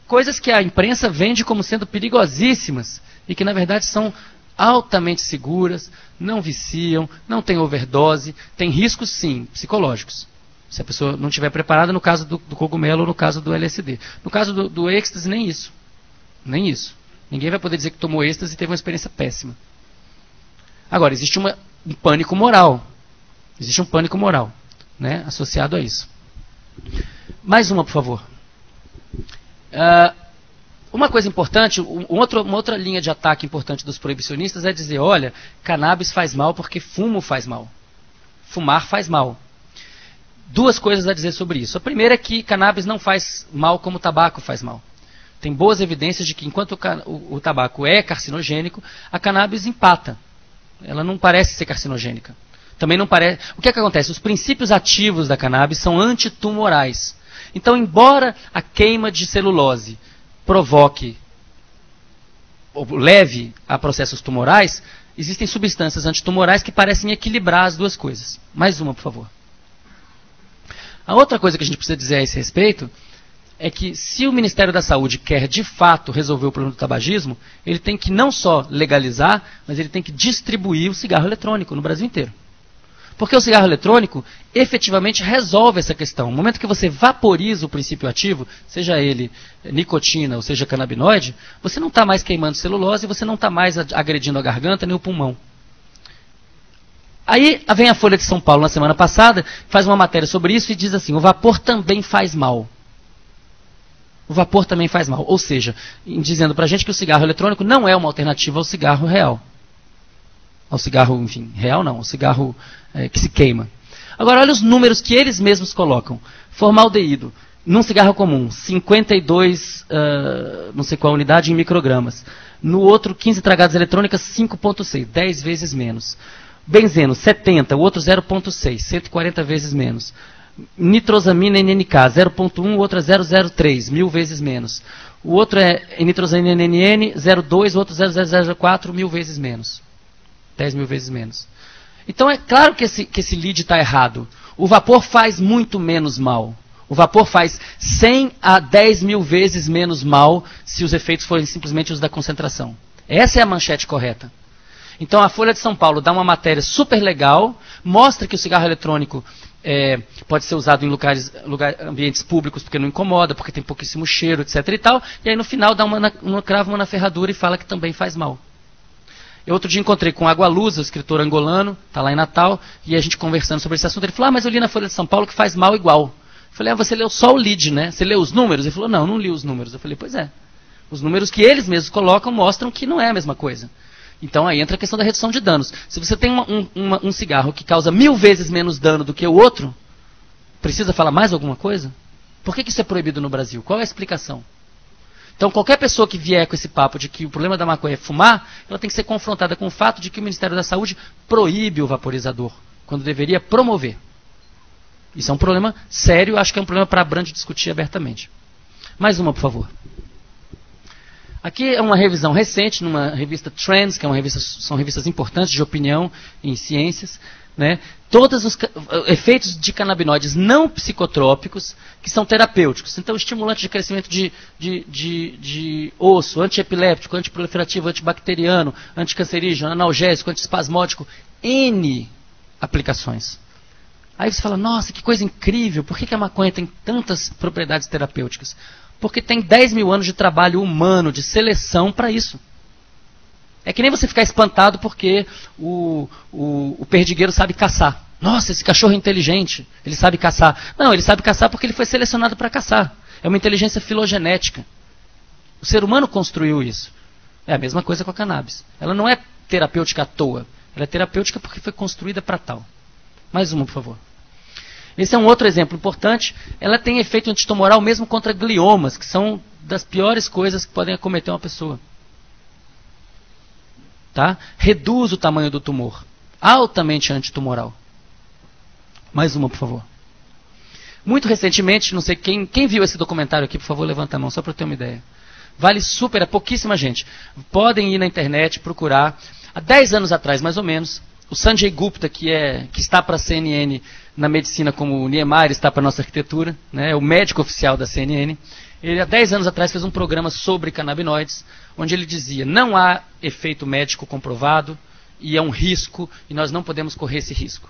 coisas que a imprensa vende como sendo perigosíssimas e que na verdade são altamente seguras, não viciam, não tem overdose, tem riscos sim, psicológicos. Se a pessoa não estiver preparada, no caso do cogumelo ou no caso do LSD. No caso do êxtase, nem isso. Nem isso. Ninguém vai poder dizer que tomou êxtase e teve uma experiência péssima. Agora, existe um pânico moral. Existe um pânico moral, né, associado a isso. Mais uma, por favor. Uma coisa importante, uma outra linha de ataque importante dos proibicionistas é dizer, olha, cannabis faz mal porque fumo faz mal. Fumar faz mal. Duas coisas a dizer sobre isso. A primeira é que cannabis não faz mal como o tabaco faz mal. Tem boas evidências de que enquanto o tabaco é carcinogênico, a cannabis empata. Ela não parece ser carcinogênica. Também não parece. O que é que acontece? Os princípios ativos da cannabis são antitumorais. Então, embora a queima de celulose provoque ou leve a processos tumorais, existem substâncias antitumorais que parecem equilibrar as duas coisas. Mais uma, por favor. A outra coisa que a gente precisa dizer a esse respeito é que se o Ministério da Saúde quer de fato resolver o problema do tabagismo, ele tem que não só legalizar, mas ele tem que distribuir o cigarro eletrônico no Brasil inteiro. Porque o cigarro eletrônico efetivamente resolve essa questão. No momento que você vaporiza o princípio ativo, seja ele nicotina ou seja canabinoide, você não está mais queimando celulose, você não está mais agredindo a garganta nem o pulmão. Aí vem a Folha de São Paulo na semana passada, faz uma matéria sobre isso e diz assim, o vapor também faz mal. O vapor também faz mal. Ou seja, dizendo para a gente que o cigarro eletrônico não é uma alternativa ao cigarro real. Ao cigarro, enfim, real não, ao cigarro que se queima. Agora, olha os números que eles mesmos colocam. Formaldeído, num cigarro comum, 52, não sei qual unidade em microgramas. No outro, 15 tragadas eletrônicas, 5,6, 10 vezes menos. Benzeno, 70, o outro 0,6, 140 vezes menos. Nitrosamina NNK, 0,1, o outro é 0,03, 1000 vezes menos. O outro é nitrosamina NN, 0,2, o outro 0,004, 1000 vezes menos. 10.000 vezes menos. Então é claro que esse lead está errado. O vapor faz muito menos mal. O vapor faz 100 a 10.000 vezes menos mal se os efeitos forem simplesmente os da concentração. Essa é a manchete correta. Então a Folha de São Paulo dá uma matéria super legal, mostra que o cigarro eletrônico pode ser usado em ambientes públicos porque não incomoda, porque tem pouquíssimo cheiro, etc. e tal, e aí no final crava uma na ferradura e fala que também faz mal. Eu outro dia encontrei com o Agualusa, o escritor angolano, está lá em Natal, e a gente conversando sobre esse assunto, ele falou, mas eu li na Folha de São Paulo que faz mal igual. Eu falei, você leu só o lead, né? Você leu os números? Ele falou, não li os números. Eu falei, pois é. Os números que eles mesmos colocam mostram que não é a mesma coisa. Então aí entra a questão da redução de danos. Se você tem um cigarro que causa 1000 vezes menos dano do que o outro, precisa falar mais alguma coisa? Por que isso é proibido no Brasil? Qual é a explicação? Então qualquer pessoa que vier com esse papo de que o problema da maconha é fumar, ela tem que ser confrontada com o fato de que o Ministério da Saúde proíbe o vaporizador, quando deveria promover. Isso é um problema sério, acho que é um problema para a Brand discutir abertamente. Mais uma, por favor. Aqui é uma revisão recente, numa revista Trends, que são revistas importantes de opinião em ciências, né? Todos os efeitos de canabinoides não psicotrópicos que são terapêuticos. Então, estimulante de crescimento de osso, antiepiléptico, antiproliferativo, antibacteriano, anticancerígeno, analgésico, antiespasmódico, N aplicações. Aí você fala, nossa, que coisa incrível, por que a maconha tem tantas propriedades terapêuticas? Porque tem 10 mil anos de trabalho humano, de seleção para isso. É que nem você ficar espantado porque o perdigueiro sabe caçar. Nossa, esse cachorro é inteligente, ele sabe caçar. Não, ele sabe caçar porque ele foi selecionado para caçar. É uma inteligência filogenética. O ser humano construiu isso. É a mesma coisa com a cannabis. Ela não é terapêutica à toa. Ela é terapêutica porque foi construída para tal. Mais uma, por favor. Esse é um outro exemplo importante. Ela tem efeito antitumoral mesmo contra gliomas, que são das piores coisas que podem acometer uma pessoa. Tá? Reduz o tamanho do tumor. Altamente antitumoral. Mais uma, por favor. Muito recentemente, não sei quem viu esse documentário aqui, por favor, levanta a mão, só para eu ter uma ideia. Vale super, é pouquíssima gente. Podem ir na internet, procurar. Há 10 anos atrás, mais ou menos, o Sanjay Gupta, que está para a CNN na medicina como o Niemeyer está para a nossa arquitetura, né, é o médico oficial da CNN, ele há 10 anos atrás fez um programa sobre canabinoides, onde ele dizia, não há efeito médico comprovado, e é um risco, e nós não podemos correr esse risco.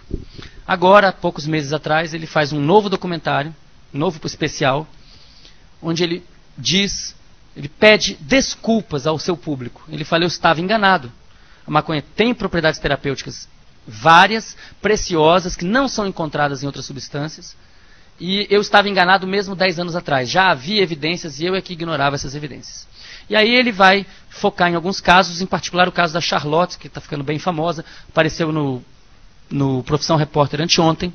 Agora, há poucos meses atrás, ele faz um novo documentário, um novo especial, onde ele pede desculpas ao seu público. Ele fala, eu estava enganado. A maconha tem propriedades terapêuticas várias, preciosas, que não são encontradas em outras substâncias. E eu estava enganado mesmo 10 anos atrás. Já havia evidências e eu é que ignorava essas evidências. E aí ele vai focar em alguns casos, em particular o caso da Charlotte, que está ficando bem famosa, apareceu no Profissão Repórter anteontem,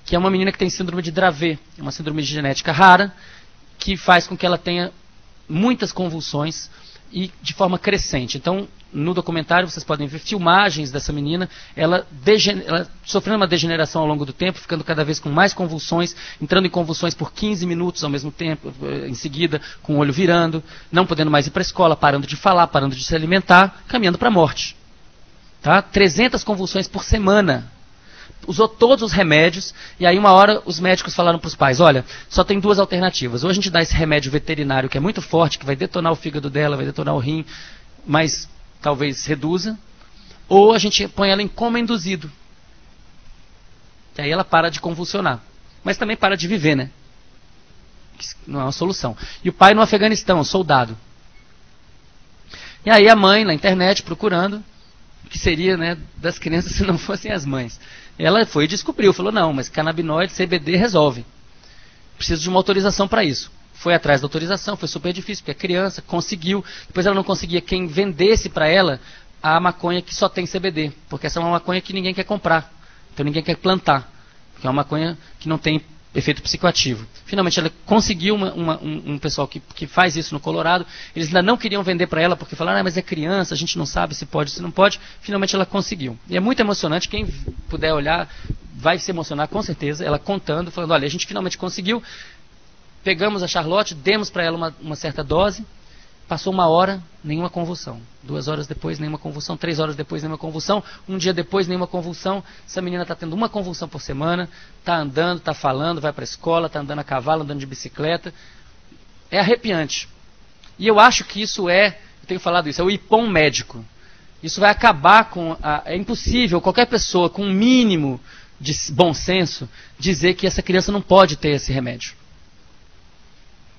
que é uma menina que tem síndrome de Dravet, uma síndrome genética rara, que faz com que ela tenha muitas convulsões e de forma crescente. Então, no documentário, vocês podem ver filmagens dessa menina, ela sofrendo uma degeneração ao longo do tempo, ficando cada vez com mais convulsões, entrando em convulsões por 15 minutos ao mesmo tempo, em seguida, com o olho virando, não podendo mais ir para a escola, parando de falar, parando de se alimentar, caminhando para a morte. Tá? 300 convulsões por semana. Usou todos os remédios, e aí uma hora os médicos falaram para os pais, olha, só tem 2 alternativas. Ou a gente dá esse remédio veterinário que é muito forte, que vai detonar o fígado dela, vai detonar o rim, mas talvez reduza, ou a gente põe ela em coma induzido. Que aí ela para de convulsionar. Mas também para de viver, né? Não é uma solução. E o pai no Afeganistão, soldado. E aí a mãe na internet procurando, o que seria, né, das crianças se não fossem as mães. Ela foi e descobriu, falou, não, mas canabinoide, CBD resolve. Preciso de uma autorização para isso. Foi atrás da autorização, foi super difícil, porque é criança, conseguiu. Depois ela não conseguia quem vendesse para ela a maconha que só tem CBD. Porque essa é uma maconha que ninguém quer comprar. Então ninguém quer plantar. Porque é uma maconha que não tem efeito psicoativo. Finalmente ela conseguiu um pessoal que faz isso no Colorado. Eles ainda não queriam vender para ela, porque falaram, mas é criança, a gente não sabe se pode, se não pode. Finalmente ela conseguiu. E é muito emocionante, quem puder olhar vai se emocionar com certeza. Ela contando, falando, olha, a gente finalmente conseguiu. Pegamos a Charlotte, demos para ela uma certa dose, passou 1 hora, nenhuma convulsão. 2 horas depois, nenhuma convulsão. 3 horas depois, nenhuma convulsão. 1 dia depois, nenhuma convulsão. Essa menina está tendo uma convulsão por semana, está andando, está falando, vai para a escola, está andando a cavalo, andando de bicicleta. É arrepiante. E eu acho que isso eu tenho falado isso, é o ipom médico. Isso vai acabar com... É impossível qualquer pessoa com um mínimo de bom senso dizer que essa criança não pode ter esse remédio.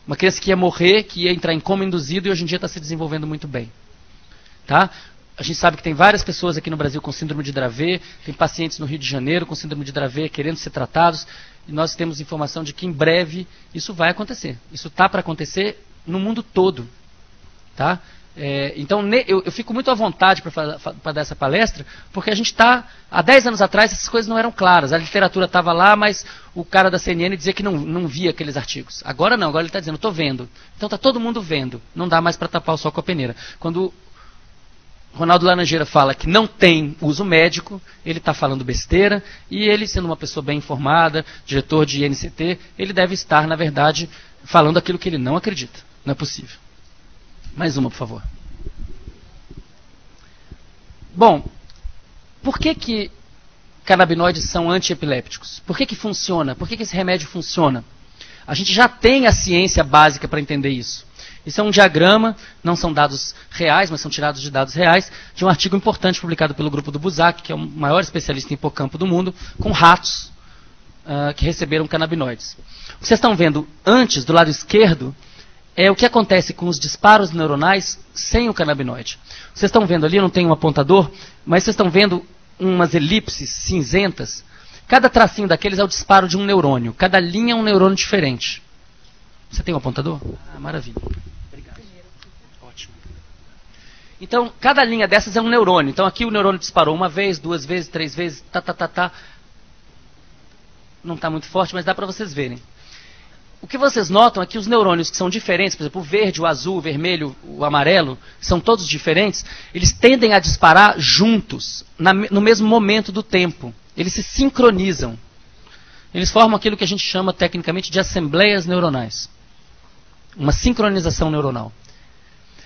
Uma criança que ia morrer, que ia entrar em coma induzido e hoje em dia está se desenvolvendo muito bem. Tá? A gente sabe que tem várias pessoas aqui no Brasil com síndrome de Dravet, tem pacientes no Rio de Janeiro com síndrome de Dravet querendo ser tratados, e nós temos informação de que em breve isso vai acontecer. Isso está para acontecer no mundo todo. Tá? Então eu fico muito à vontade para dar essa palestra, porque a gente está, há 10 anos atrás essas coisas não eram claras, a literatura estava lá, mas o cara da CNN dizia que não via aqueles artigos. Agora não, agora ele está dizendo, estou vendo. Então está todo mundo vendo, não dá mais para tapar o sol com a peneira. Quando Ronaldo Laranjeira fala que não tem uso médico, ele está falando besteira, e ele, sendo uma pessoa bem informada, diretor de INCT, ele deve estar, na verdade, falando aquilo que ele não acredita. Não é possível. Mais uma, por favor. Bom, por que canabinoides são antiepilépticos? Por que funciona? Por que esse remédio funciona? A gente já tem a ciência básica para entender isso. Isso é um diagrama, não são dados reais, mas são tirados de dados reais, de um artigo importante publicado pelo grupo do Busac, que é o maior especialista em hipocampo do mundo, com ratos que receberam canabinoides. O que vocês estão vendo antes, do lado esquerdo, é o que acontece com os disparos neuronais sem o canabinoide. Vocês estão vendo ali, eu não tenho um apontador, mas vocês estão vendo umas elipses cinzentas. Cada tracinho daqueles é o disparo de um neurônio. Cada linha é um neurônio diferente. Você tem um apontador? Ah, maravilha. Obrigado. Ótimo. Então, cada linha dessas é um neurônio. Então, aqui o neurônio disparou uma vez, 2 vezes, 3 vezes, Não está muito forte, mas dá para vocês verem. O que vocês notam é que os neurônios que são diferentes, por exemplo, o verde, o azul, o vermelho, o amarelo, são todos diferentes, eles tendem a disparar juntos, no mesmo momento do tempo. Eles se sincronizam. Eles formam aquilo que a gente chama tecnicamente de assembleias neuronais. Uma sincronização neuronal.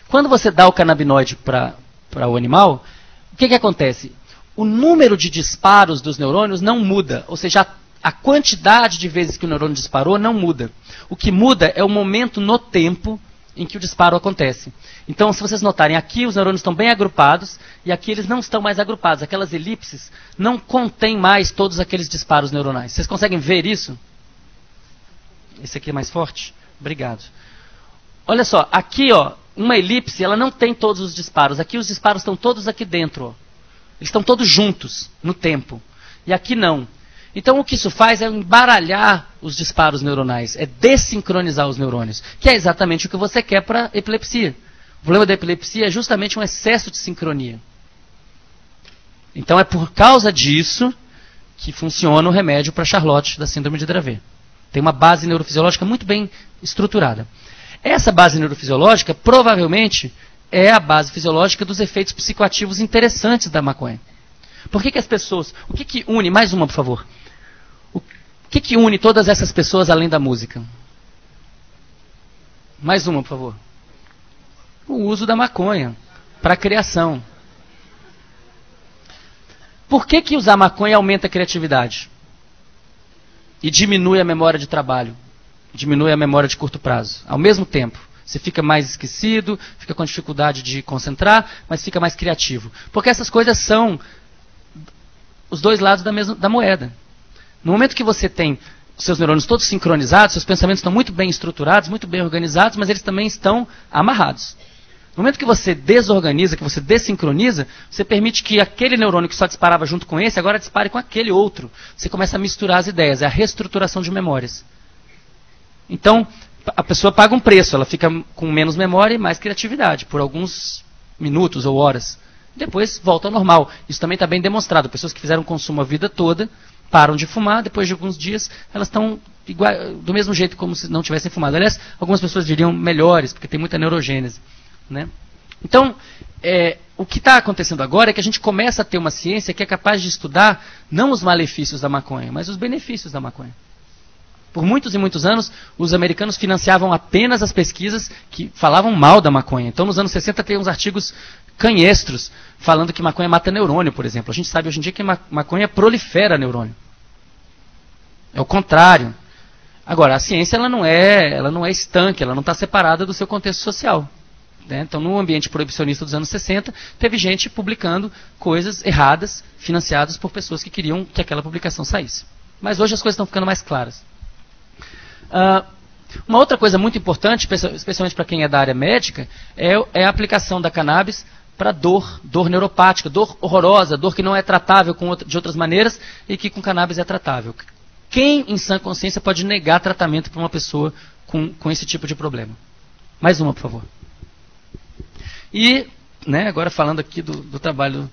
Quando você dá o canabinoide para o animal, o que acontece? O número de disparos dos neurônios não muda, ou seja, a quantidade de vezes que o neurônio disparou não muda. O que muda é o momento no tempo em que o disparo acontece. Então, se vocês notarem, aqui os neurônios estão bem agrupados e aqui eles não estão mais agrupados. Aquelas elipses não contêm mais todos aqueles disparos neuronais. Vocês conseguem ver isso? Esse aqui é mais forte? Obrigado. Olha só, aqui ó, uma elipse ela não tem todos os disparos. Aqui os disparos estão todos aqui dentro. Ó. Eles estão todos juntos no tempo. E aqui não. Então, o que isso faz é embaralhar os disparos neuronais, é desincronizar os neurônios, que é exatamente o que você quer para epilepsia. O problema da epilepsia é justamente um excesso de sincronia. Então, é por causa disso que funciona o remédio para Charlotte da síndrome de Dravet. Tem uma base neurofisiológica muito bem estruturada. Essa base neurofisiológica, provavelmente, é a base fisiológica dos efeitos psicoativos interessantes da maconha. Por que as pessoas... O que une... Mais uma, por favor. O que une todas essas pessoas além da música? Mais uma, por favor. O uso da maconha para a criação. Por que usar maconha aumenta a criatividade? E diminui a memória de trabalho? Diminui a memória de curto prazo. Ao mesmo tempo. Você fica mais esquecido, fica com dificuldade de concentrar, mas fica mais criativo. Porque essas coisas são... os dois lados da moeda. No momento que você tem seus neurônios todos sincronizados, seus pensamentos estão muito bem estruturados, muito bem organizados, mas eles também estão amarrados. No momento que você desorganiza, que você desincroniza, você permite que aquele neurônio que só disparava junto com esse, agora dispare com aquele outro. Você começa a misturar as ideias, é a reestruturação de memórias. Então, a pessoa paga um preço, ela fica com menos memória e mais criatividade, por alguns minutos ou horas. Depois volta ao normal. Isso também está bem demonstrado. Pessoas que fizeram consumo a vida toda, param de fumar, depois de alguns dias, elas estão do mesmo jeito como se não tivessem fumado. Aliás, algumas pessoas diriam melhores, porque tem muita neurogênese. Né? Então, o que está acontecendo agora é que a gente começa a ter uma ciência que é capaz de estudar não os malefícios da maconha, mas os benefícios da maconha. Por muitos e muitos anos, os americanos financiavam apenas as pesquisas que falavam mal da maconha. Então, nos anos 60, tem uns artigos canhestros falando que maconha mata neurônio, por exemplo. A gente sabe hoje em dia que maconha prolifera neurônio. É o contrário. Agora, a ciência ela não é estanque, ela não está separada do seu contexto social. Né? Então, no ambiente proibicionista dos anos 60, teve gente publicando coisas erradas, financiadas por pessoas que queriam que aquela publicação saísse. Mas hoje as coisas estão ficando mais claras. Uma outra coisa muito importante, especialmente para quem é da área médica, é a aplicação da cannabis para dor neuropática, dor horrorosa, dor que não é tratável de outras maneiras e que com cannabis é tratável. Quem, em sã consciência, pode negar tratamento para uma pessoa com esse tipo de problema? Mais uma, por favor. E, né, agora falando aqui do trabalho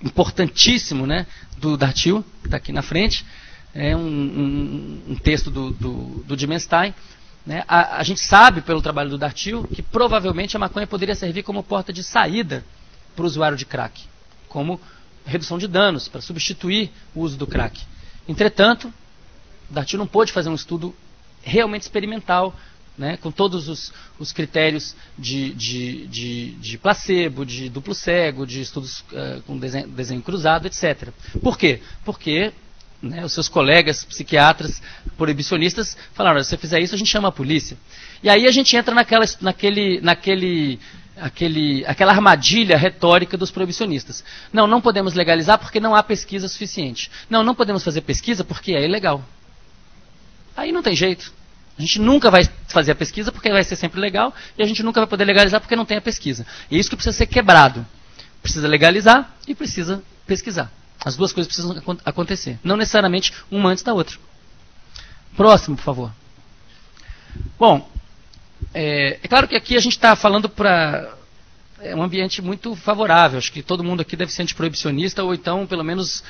importantíssimo, né, do Dartil, que está aqui na frente, é um texto do Dimenstein, né, a gente sabe, pelo trabalho do Dartil, que provavelmente a maconha poderia servir como porta de saída para o usuário de crack, como redução de danos, para substituir o uso do crack. Entretanto, o Dartil não pôde fazer um estudo realmente experimental, né, com todos os critérios de placebo, de duplo cego, de estudos com desenho cruzado, etc. Por quê? Porque, né, os seus colegas psiquiatras proibicionistas falaram: se você fizer isso, a gente chama a polícia. E aí a gente entra aquela armadilha retórica dos proibicionistas. Não podemos legalizar porque não há pesquisa suficiente. Não podemos fazer pesquisa porque é ilegal. Aí não tem jeito. A gente nunca vai fazer a pesquisa porque vai ser sempre legal, e a gente nunca vai poder legalizar porque não tem a pesquisa. E é isso que precisa ser quebrado. Precisa legalizar e precisa pesquisar. As duas coisas precisam acontecer. Não necessariamente uma antes da outra. Próximo, por favor. Bom, é claro que aqui a gente está falando para um ambiente muito favorável. Acho que todo mundo aqui deve ser antiproibicionista, ou então, pelo menos,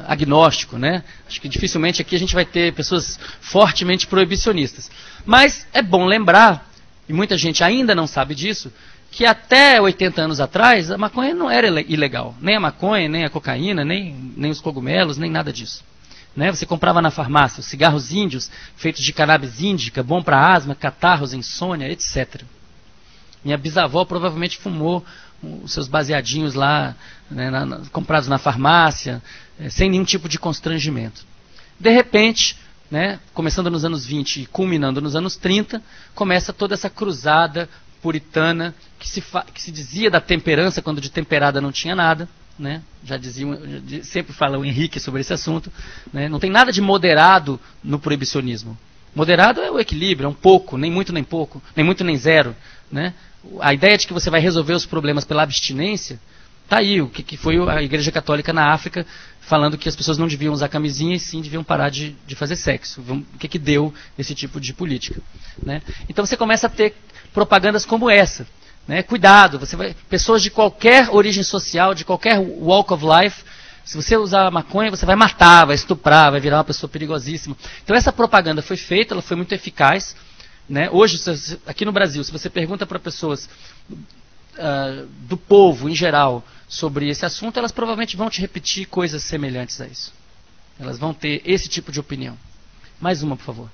agnóstico, né? Acho que dificilmente aqui a gente vai ter pessoas fortemente proibicionistas. Mas é bom lembrar, e muita gente ainda não sabe disso, que até 80 anos atrás a maconha não era ilegal. Nem a maconha, nem a cocaína, nem os cogumelos, nem nada disso. Né? Você comprava na farmácia os cigarros índios, feitos de cannabis índica, bom para asma, catarros, insônia, etc. Minha bisavó provavelmente fumou os seus baseadinhos lá, né, comprados na farmácia, sem nenhum tipo de constrangimento. De repente, né, começando nos anos 20 e culminando nos anos 30, começa toda essa cruzada puritana que se dizia da temperança, quando de temperada não tinha nada. Né? Sempre fala o Henrique sobre esse assunto. Né? Não tem nada de moderado no proibicionismo. Moderado é o equilíbrio, é um pouco, nem muito nem pouco, nem muito nem zero. Né? A ideia de que você vai resolver os problemas pela abstinência, está aí, o que foi a Igreja Católica na África, falando que as pessoas não deviam usar camisinha e sim deviam parar de fazer sexo. O que deu esse tipo de política. Né? Então você começa a ter propagandas como essa. Né? Cuidado, pessoas de qualquer origem social, de qualquer walk of life, se você usar maconha, você vai matar, vai estuprar, vai virar uma pessoa perigosíssima. Então essa propaganda foi feita, ela foi muito eficaz. Né? Hoje, aqui no Brasil, se você pergunta para pessoas do povo em geral sobre esse assunto, elas provavelmente vão te repetir coisas semelhantes a isso. Elas vão ter esse tipo de opinião. Mais uma, por favor.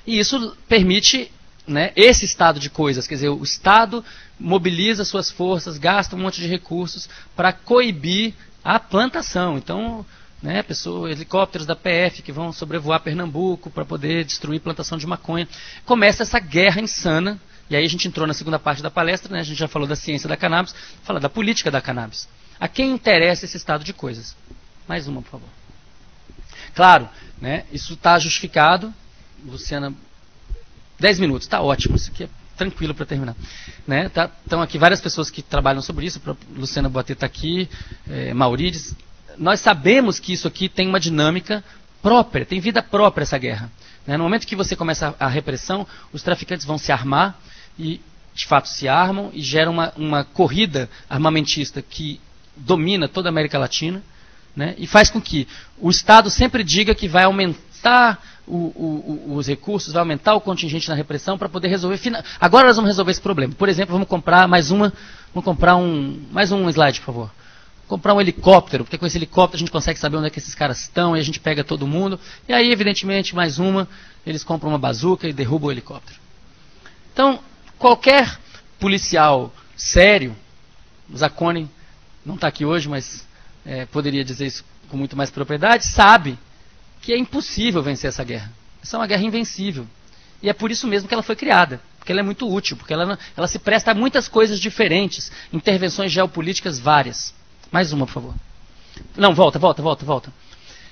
E isso permite, né, esse estado de coisas, quer dizer, o Estado mobiliza suas forças, gasta um monte de recursos para coibir a plantação. Então, né, helicópteros da PF que vão sobrevoar Pernambuco para poder destruir plantação de maconha. Começa essa guerra insana, e aí a gente entrou na segunda parte da palestra, né, a gente já falou da ciência da cannabis, fala da política da cannabis. A quem interessa esse estado de coisas? Mais uma, por favor. Claro, né, isso está justificado, Luciana... 10 minutos, está ótimo, isso aqui é tranquilo para terminar. Né? Estão aqui várias pessoas que trabalham sobre isso, a Luciana Boatê está aqui, Maurides. Nós sabemos que isso aqui tem uma dinâmica própria, tem vida própria essa guerra. Né? No momento que você começa a repressão, os traficantes vão se armar, e de fato se armam, e geram uma corrida armamentista que domina toda a América Latina, né? E faz com que o Estado sempre diga que vai aumentar os recursos, vai aumentar o contingente na repressão para poder resolver. Agora nós vamos resolver esse problema. Por exemplo, vamos comprar mais um slide, por favor. Comprar um helicóptero, porque com esse helicóptero a gente consegue saber onde é que esses caras estão, e a gente pega todo mundo. E aí, evidentemente, eles compram uma bazuca e derrubam o helicóptero. Então, qualquer policial sério, o Zacconi não está aqui hoje, mas poderia dizer isso com muito mais propriedade, sabe que é impossível vencer essa guerra. Essa é uma guerra invencível. E é por isso mesmo que ela foi criada. Porque ela é muito útil, porque ela se presta a muitas coisas diferentes, intervenções geopolíticas várias. Mais uma, por favor. Não, volta.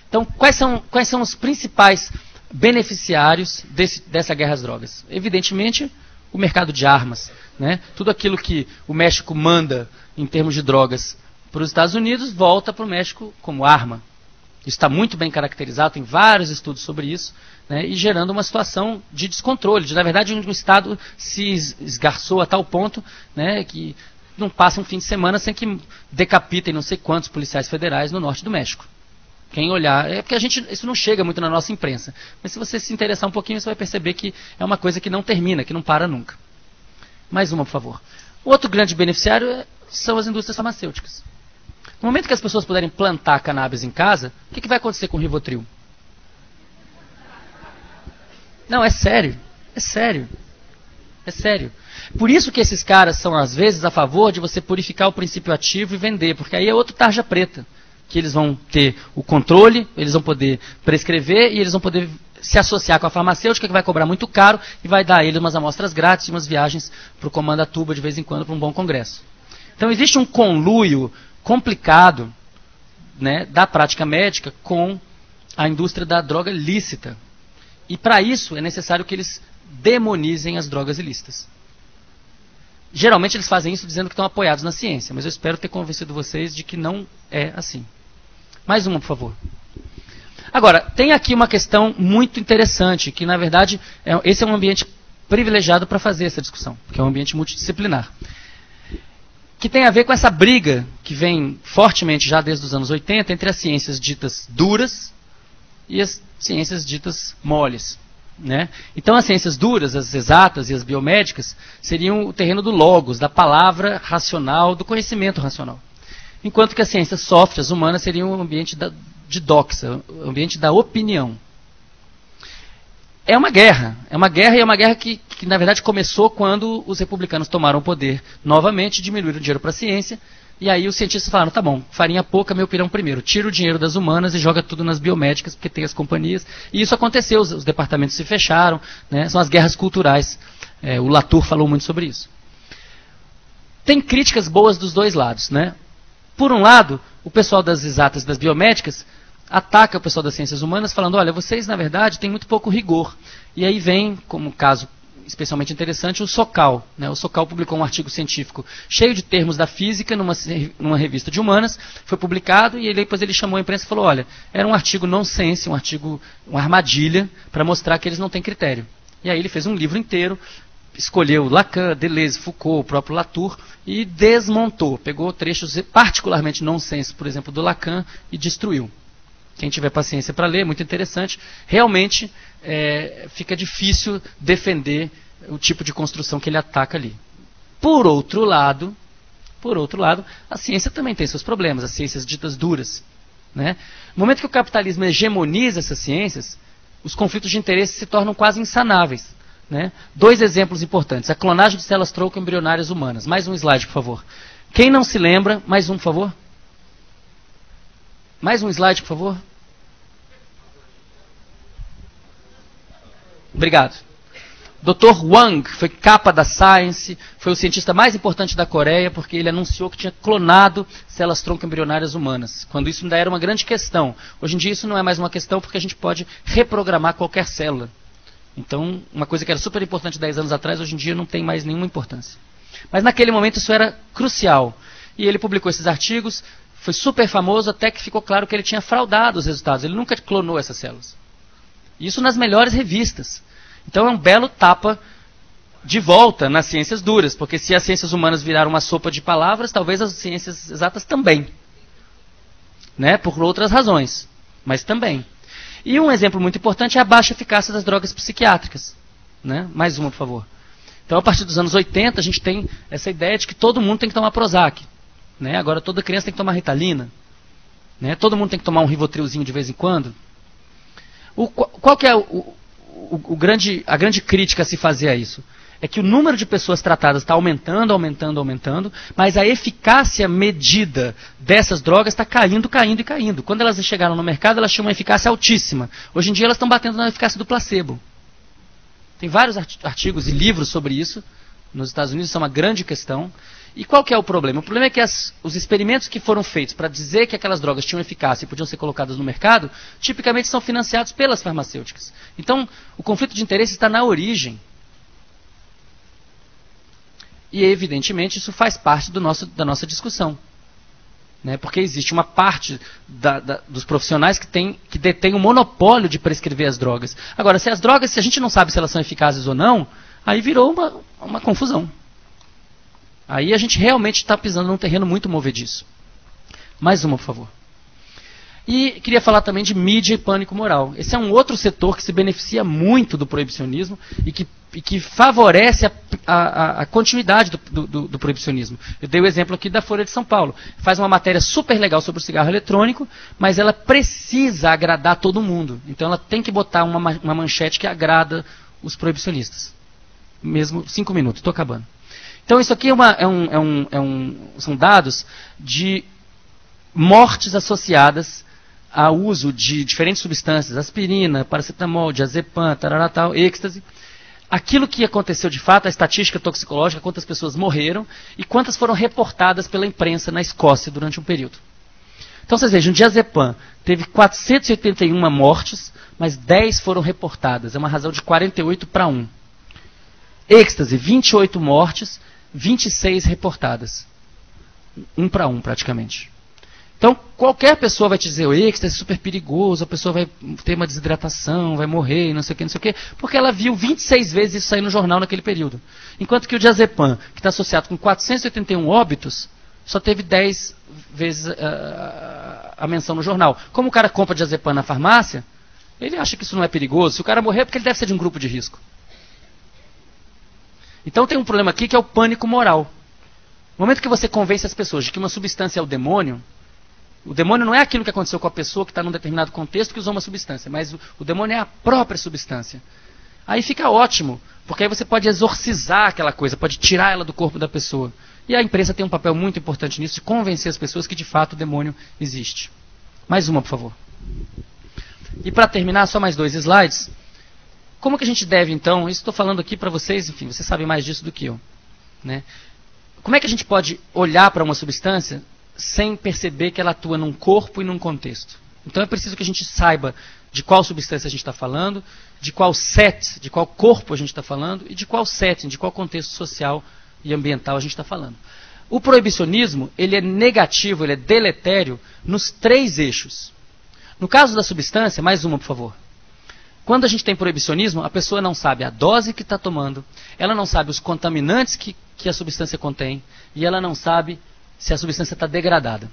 Então, quais são os principais beneficiários dessa guerra às drogas? Evidentemente, o mercado de armas. Né? Tudo aquilo que o México manda em termos de drogas para os Estados Unidos volta para o México como arma. Isso está muito bem caracterizado, tem vários estudos sobre isso, né, e gerando uma situação de descontrole. Na verdade, o Estado se esgarçou a tal ponto, né, que não passa um fim de semana sem que decapitem não sei quantos policiais federais no norte do México. Quem olhar, é porque isso não chega muito na nossa imprensa. Mas se você se interessar um pouquinho, você vai perceber que é uma coisa que não termina, que não para nunca. Mais uma, por favor. O outro grande beneficiário são as indústrias farmacêuticas. No momento que as pessoas puderem plantar cannabis em casa, o que vai acontecer com o Rivotril? Não, é sério. É sério. É sério. Por isso que esses caras são, às vezes, a favor de você purificar o princípio ativo e vender, porque aí é outro tarja preta, que eles vão ter o controle, eles vão poder prescrever e eles vão poder se associar com a farmacêutica, que vai cobrar muito caro e vai dar a eles umas amostras grátis e umas viagens para o Comandatuba de vez em quando para um bom congresso. Então existe um conluio complicado, né, da prática médica com a indústria da droga lícita. E para isso é necessário que eles demonizem as drogas ilícitas. Geralmente eles fazem isso dizendo que estão apoiados na ciência, mas eu espero ter convencido vocês de que não é assim. Mais uma, por favor. Agora, tem aqui uma questão muito interessante, que na verdade, esse é um ambiente privilegiado para fazer essa discussão, que é um ambiente multidisciplinar. Que tem a ver com essa briga que vem fortemente já desde os anos 80 entre as ciências ditas duras e as ciências ditas moles. Né? Então as ciências duras, as exatas e as biomédicas, seriam o terreno do logos, da palavra racional, do conhecimento racional. Enquanto que as ciências soft, as humanas, seriam o ambiente de doxa, o ambiente da opinião. É uma guerra e é uma guerra que na verdade começou quando os republicanos tomaram o poder novamente, diminuíram o dinheiro para a ciência, e aí os cientistas falaram, tá bom, farinha pouca, meu pirão primeiro, tira o dinheiro das humanas e joga tudo nas biomédicas, porque tem as companhias, e isso aconteceu, os departamentos se fecharam, né, são as guerras culturais, o Latour falou muito sobre isso. Tem críticas boas dos dois lados, né? Por um lado, o pessoal das exatas e das biomédicas ataca o pessoal das ciências humanas falando, olha, vocês na verdade têm muito pouco rigor. E aí vem, como caso especialmente interessante, o Sokal. Né? O Sokal publicou um artigo científico cheio de termos da física numa revista de humanas, foi publicado e depois ele chamou a imprensa e falou, olha, era um artigo nonsense, uma armadilha para mostrar que eles não têm critério. E aí ele fez um livro inteiro, escolheu Lacan, Deleuze, Foucault, o próprio Latour e desmontou, pegou trechos particularmente nonsense, por exemplo, do Lacan e destruiu. Quem tiver paciência para ler, muito interessante. Realmente fica difícil defender o tipo de construção que ele ataca ali. Por outro lado, a ciência também tem seus problemas, as ciências ditas duras. Né? No momento que o capitalismo hegemoniza essas ciências, os conflitos de interesse se tornam quase insanáveis. Né? Dois exemplos importantes. A clonagem de células tronco embrionárias humanas. Mais um slide, por favor. Quem não se lembra, mais um, por favor. Mais um slide, por favor. Obrigado. Dr. Wang foi capa da Science, foi o cientista mais importante da Coreia, porque ele anunciou que tinha clonado células tronco embrionárias humanas, quando isso ainda era uma grande questão. Hoje em dia isso não é mais uma questão, porque a gente pode reprogramar qualquer célula. Então, uma coisa que era super importante 10 anos atrás, hoje em dia não tem mais nenhuma importância. Mas naquele momento isso era crucial. E ele publicou esses artigos, foi super famoso, até que ficou claro que ele tinha fraudado os resultados. Ele nunca clonou essas células. Isso nas melhores revistas. Então é um belo tapa de volta nas ciências duras, porque se as ciências humanas viraram uma sopa de palavras, talvez as ciências exatas também. Né? Por outras razões, mas também. E um exemplo muito importante é a baixa eficácia das drogas psiquiátricas. Né? Mais uma, por favor. Então, a partir dos anos 80, a gente tem essa ideia de que todo mundo tem que tomar Prozac. Né? Agora, toda criança tem que tomar Ritalina. Né? Todo mundo tem que tomar um Rivotrilzinho de vez em quando. Qual que é a grande crítica a se fazer a isso? É que o número de pessoas tratadas está aumentando, mas a eficácia medida dessas drogas está caindo. Quando elas chegaram no mercado, elas tinham uma eficácia altíssima. Hoje em dia, elas estão batendo na eficácia do placebo. Tem vários artigos e livros sobre isso. Nos Estados Unidos, isso é uma grande questão. E qual que é o problema? O problema é que os experimentos que foram feitos para dizer que aquelas drogas tinham eficácia e podiam ser colocadas no mercado, tipicamente são financiados pelas farmacêuticas. Então, o conflito de interesse está na origem. E, evidentemente, isso faz parte da nossa discussão. Né? Porque existe uma parte dos profissionais que detém o monopólio de prescrever as drogas. Agora, se a gente não sabe se elas são eficazes ou não, aí virou uma confusão. Aí a gente realmente está pisando num terreno muito movediço. Mais uma, por favor. E queria falar também de mídia e pânico moral. Esse é um outro setor que se beneficia muito do proibicionismo e que favorece a continuidade do proibicionismo. Eu dei o exemplo aqui da Folha de São Paulo. Faz uma matéria super legal sobre o cigarro eletrônico, mas ela precisa agradar todo mundo. Então ela tem que botar uma manchete que agrada os proibicionistas. Mesmo 5 minutos, estou acabando. Então isso aqui são dados de mortes associadas ao uso de diferentes substâncias, aspirina, paracetamol, diazepam, tal, êxtase. Aquilo que aconteceu de fato, a estatística toxicológica, quantas pessoas morreram e quantas foram reportadas pela imprensa na Escócia durante um período. Então vocês vejam, o diazepam teve 481 mortes, mas 10 foram reportadas. É uma razão de 48 para 1. Êxtase, 28 mortes, 26 reportadas. 1 para 1 praticamente. Então, qualquer pessoa vai te dizer, o êxtase é super perigoso, a pessoa vai ter uma desidratação, vai morrer, não sei o quê, porque ela viu 26 vezes isso sair no jornal naquele período. Enquanto que o diazepam, que está associado com 481 óbitos, só teve 10 vezes a menção no jornal. Como o cara compra diazepam na farmácia, ele acha que isso não é perigoso. Se o cara morrer, é porque ele deve ser de um grupo de risco. Então tem um problema aqui que é o pânico moral. No momento que você convence as pessoas de que uma substância é o demônio não é aquilo que aconteceu com a pessoa que está num determinado contexto que usou uma substância, mas o demônio é a própria substância. Aí fica ótimo, porque aí você pode exorcizar aquela coisa, pode tirar ela do corpo da pessoa. E a imprensa tem um papel muito importante nisso, de convencer as pessoas que de fato o demônio existe. Mais uma, por favor. E para terminar, só mais 2 slides. Como que a gente deve, então, isso estou falando aqui para vocês, enfim, vocês sabem mais disso do que eu, né? Como é que a gente pode olhar para uma substância sem perceber que ela atua num corpo e num contexto? Então é preciso que a gente saiba de qual substância a gente está falando, de qual set, de qual corpo a gente está falando e de qual setting, de qual contexto social e ambiental a gente está falando. O proibicionismo, ele é negativo, ele é deletério nos 3 eixos. No caso da substância, mais uma, por favor. Quando a gente tem proibicionismo, a pessoa não sabe a dose que está tomando, ela não sabe os contaminantes que a substância contém e ela não sabe se a substância está degradada.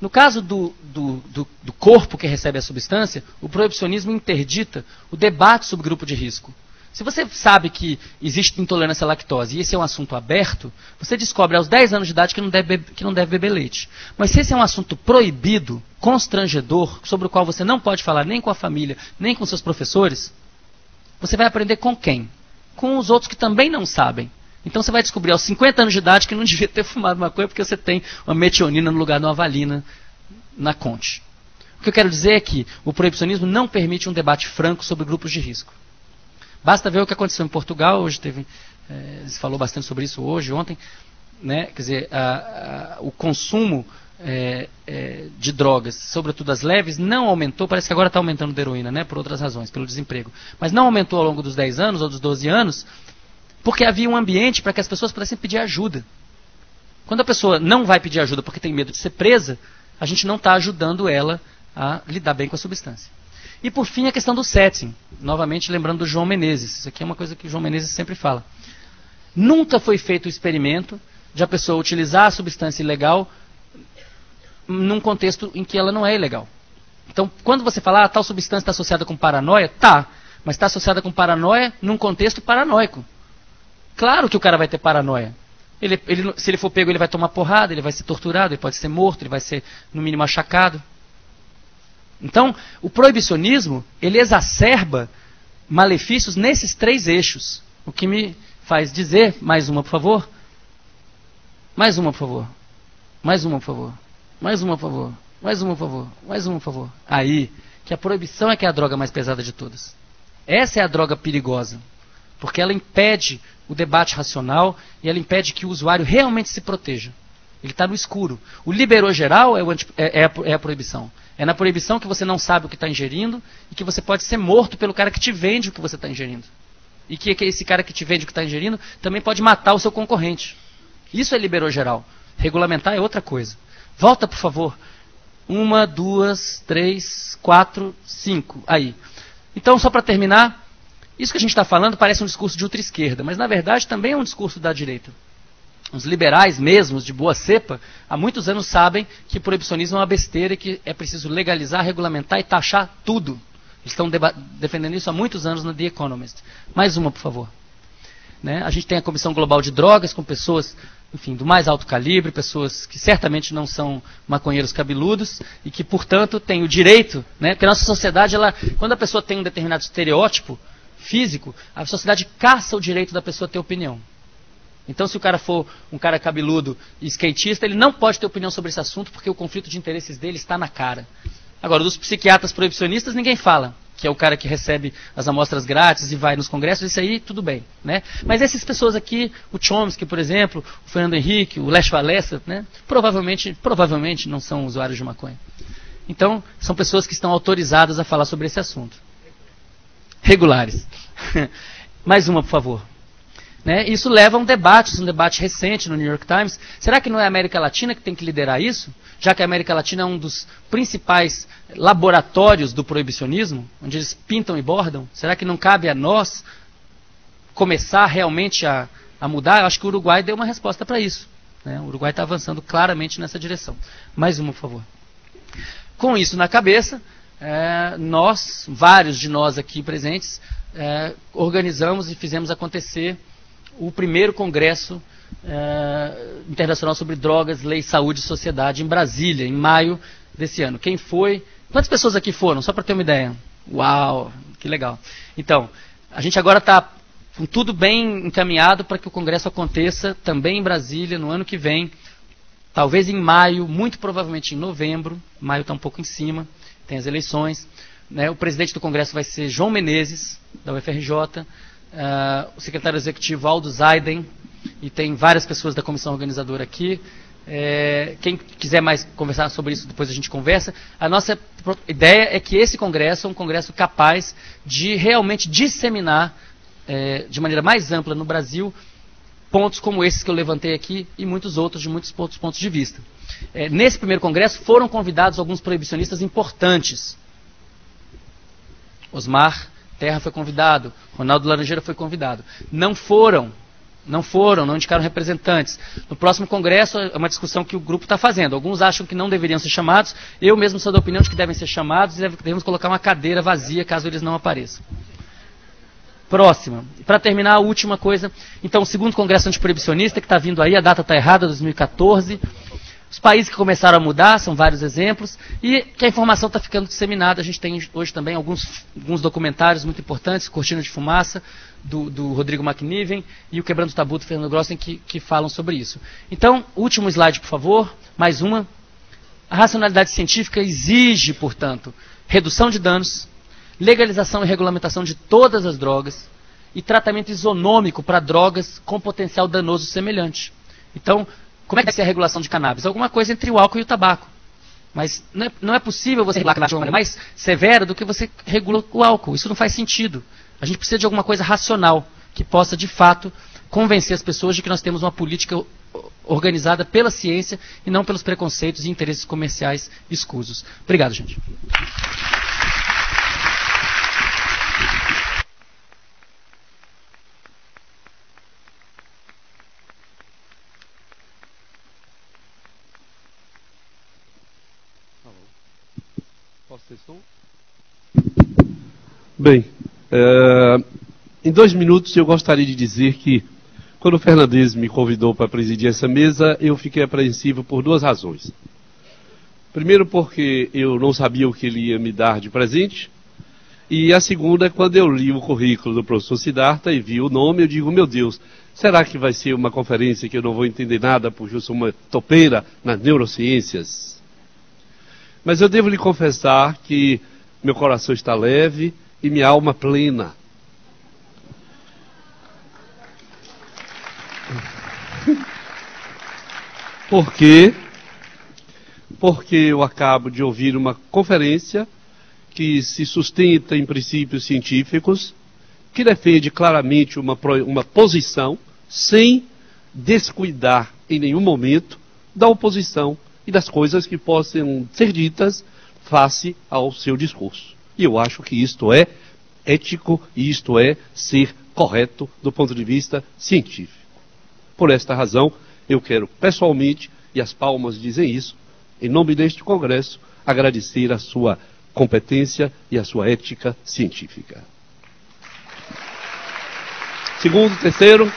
No caso do corpo que recebe a substância, o proibicionismo interdita o debate sobre grupo de risco. Se você sabe que existe intolerância à lactose e esse é um assunto aberto, você descobre aos 10 anos de idade que não deve beber leite. Mas se esse é um assunto proibido, constrangedor, sobre o qual você não pode falar nem com a família, nem com seus professores, você vai aprender com quem? Com os outros que também não sabem. Então você vai descobrir aos 50 anos de idade que não devia ter fumado maconha porque você tem uma metionina no lugar de uma valina na Conte. O que eu quero dizer é que o proibicionismo não permite um debate franco sobre grupos de risco. Basta ver o que aconteceu em Portugal, hoje se falou bastante sobre isso hoje, ontem, né? Quer dizer, o consumo de drogas, sobretudo as leves, não aumentou, parece que agora está aumentando de heroína, né? Por outras razões, pelo desemprego. Mas não aumentou ao longo dos 10 anos ou dos 12 anos, porque havia um ambiente para que as pessoas pudessem pedir ajuda. Quando a pessoa não vai pedir ajuda porque tem medo de ser presa, a gente não está ajudando ela a lidar bem com a substância. E por fim a questão do setting, novamente lembrando do João Menezes, isso aqui é uma coisa que o João Menezes sempre fala. Nunca foi feito o experimento de a pessoa utilizar a substância ilegal num contexto em que ela não é ilegal. Então, quando você fala, tal substância está associada com paranoia, tá, mas está associada com paranoia num contexto paranoico. Claro que o cara vai ter paranoia. Se ele for pego, ele vai tomar porrada, ele vai ser torturado, ele pode ser morto, ele vai ser, no mínimo, achacado. Então, o proibicionismo, ele exacerba malefícios nesses 3 eixos. O que me faz dizer, mais uma, por favor. Mais uma, por favor. Mais uma, por favor. Mais uma, por favor. Mais uma, por favor. Mais uma, por favor. Aí, que a proibição é que é a droga mais pesada de todas. Essa é a droga perigosa. Porque ela impede o debate racional e ela impede que o usuário realmente se proteja. Ele está no escuro. O liberou geral é a proibição. É na proibição que você não sabe o que está ingerindo e que você pode ser morto pelo cara que te vende o que você está ingerindo. E que esse cara que te vende o que está ingerindo também pode matar o seu concorrente. Isso é liberou geral. Regulamentar é outra coisa. Volta, por favor. 1, 2, 3, 4, 5. Aí. Então, só para terminar, isso que a gente está falando parece um discurso de ultra-esquerda, mas na verdade também é um discurso da direita. os liberais mesmos, de boa cepa, há muitos anos sabem que proibicionismo é uma besteira e que é preciso legalizar, regulamentar e taxar tudo. Eles estão defendendo isso há muitos anos no The Economist. Mais uma, por favor. Né? A gente tem a Comissão Global de Drogas, com pessoas, enfim, do mais alto calibre, pessoas que certamente não são maconheiros cabeludos e que, portanto, têm o direito, né? Porque a nossa sociedade, quando a pessoa tem um determinado estereótipo físico, a sociedade caça o direito da pessoa ter opinião. Então, se o cara for um cara cabeludo e skatista, ele não pode ter opinião sobre esse assunto porque o conflito de interesses dele está na cara. Agora, dos psiquiatras proibicionistas, ninguém fala, que é o cara que recebe as amostras grátis e vai nos congressos, isso aí tudo bem. Né? Mas essas pessoas aqui, o Chomsky, por exemplo, o Fernando Henrique, o Lech Walesa, né? provavelmente não são usuários de maconha. Então, são pessoas que estão autorizadas a falar sobre esse assunto. Regulares. Mais uma, por favor. Né? Isso leva a um debate recente no New York Times. Será que não é a América Latina que tem que liderar isso? Já que a América Latina é um dos principais laboratórios do proibicionismo, onde eles pintam e bordam, será que não cabe a nós começar realmente a mudar? Eu acho que o Uruguai deu uma resposta para isso. Né? O Uruguai está avançando claramente nessa direção. Mais uma, por favor. Com isso na cabeça, vários de nós aqui presentes, organizamos e fizemos acontecer o primeiro congresso internacional sobre drogas, lei, saúde e sociedade em Brasília, em maio desse ano. Quem foi? Quantas pessoas aqui foram? Só para ter uma ideia. Uau, que legal. Então, a gente agora está com tudo bem encaminhado para que o congresso aconteça também em Brasília no ano que vem, talvez em maio, muito provavelmente em novembro. Maio está um pouco em cima, tem as eleições. Né? O presidente do congresso vai ser João Menezes, da UFRJ, o secretário executivo Aldo Zaiden, e tem várias pessoas da comissão organizadora aqui. Quem quiser mais conversar sobre isso, depois a gente conversa. A nossa ideia é que esse congresso é um congresso capaz de realmente disseminar de maneira mais ampla no Brasil pontos como esses que eu levantei aqui e muitos outros de muitos outros pontos de vista. Nesse primeiro congresso foram convidados alguns proibicionistas importantes. Osmar Terra foi convidado, Ronaldo Laranjeira foi convidado. Não indicaram representantes. No próximo congresso, é uma discussão que o grupo está fazendo. Alguns acham que não deveriam ser chamados, eu mesmo sou da opinião de que devem ser chamados e devemos colocar uma cadeira vazia caso eles não apareçam. Próxima. Para terminar, a última coisa. Então, o segundo congresso antiproibicionista, que está vindo aí, a data está errada, 2014. Os países que começaram a mudar, são vários exemplos, e que a informação está ficando disseminada. A gente tem hoje também alguns documentários muito importantes, Cortina de Fumaça, do Rodrigo McNiven, e o Quebrando o Tabu, do Fernando Grossen, que falam sobre isso. Então, último slide, por favor, mais uma. A racionalidade científica exige, portanto, redução de danos, legalização e regulamentação de todas as drogas, e tratamento isonômico para drogas com potencial danoso semelhante. Então, como é que vai ser a regulação de cannabis? Alguma coisa entre o álcool e o tabaco. Mas não é possível você regular de uma maneira mais severa do que você regula o álcool. Isso não faz sentido. A gente precisa de alguma coisa racional que possa, de fato, convencer as pessoas de que nós temos uma política organizada pela ciência e não pelos preconceitos e interesses comerciais escusos. Obrigado, gente. Bem, em 2 minutos eu gostaria de dizer que quando o Fernandes me convidou para presidir essa mesa, eu fiquei apreensivo por 2 razões. Primeiro porque eu não sabia o que ele ia me dar de presente, e a segunda, quando eu li o currículo do professor Siddhartha e vi o nome, eu digo, meu Deus, será que vai ser uma conferência que eu não vou entender nada porque eu sou uma topeira nas neurociências? Mas eu devo lhe confessar que meu coração está leve e minha alma plena. Por quê? Porque eu acabo de ouvir uma conferência que se sustenta em princípios científicos, que defende claramente uma posição sem descuidar em nenhum momento da oposição e das coisas que possam ser ditas face ao seu discurso. E eu acho que isto é ético e isto é ser correto do ponto de vista científico. Por esta razão, eu quero pessoalmente, e as palmas dizem isso, em nome deste Congresso, agradecer a sua competência e a sua ética científica. Segundo, terceiro,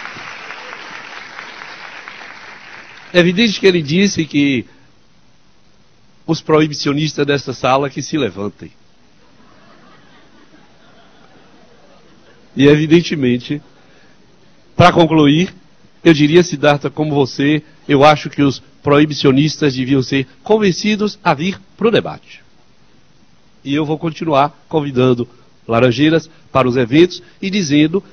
é evidente que ele disse que os proibicionistas desta sala que se levantem. E evidentemente, para concluir, eu diria, Siddhartha, como você, eu acho que os proibicionistas deviam ser convencidos a vir para o debate. E eu vou continuar convidando laranjeiras para os eventos e dizendo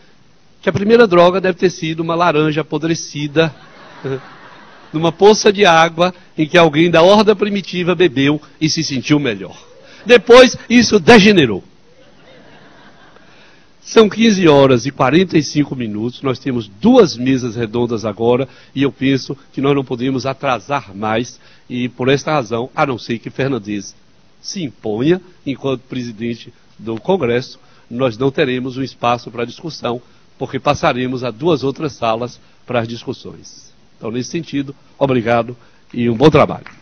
que a primeira droga deve ter sido uma laranja apodrecida numa poça de água em que alguém da horda primitiva bebeu e se sentiu melhor. Depois, isso degenerou. São 15 horas e 45 minutos, nós temos 2 mesas redondas agora, e eu penso que nós não podemos atrasar mais, e por esta razão, a não ser que Fernandes se imponha enquanto presidente do Congresso, nós não teremos um espaço para discussão, porque passaremos a 2 outras salas para as discussões. Então, nesse sentido, obrigado e um bom trabalho.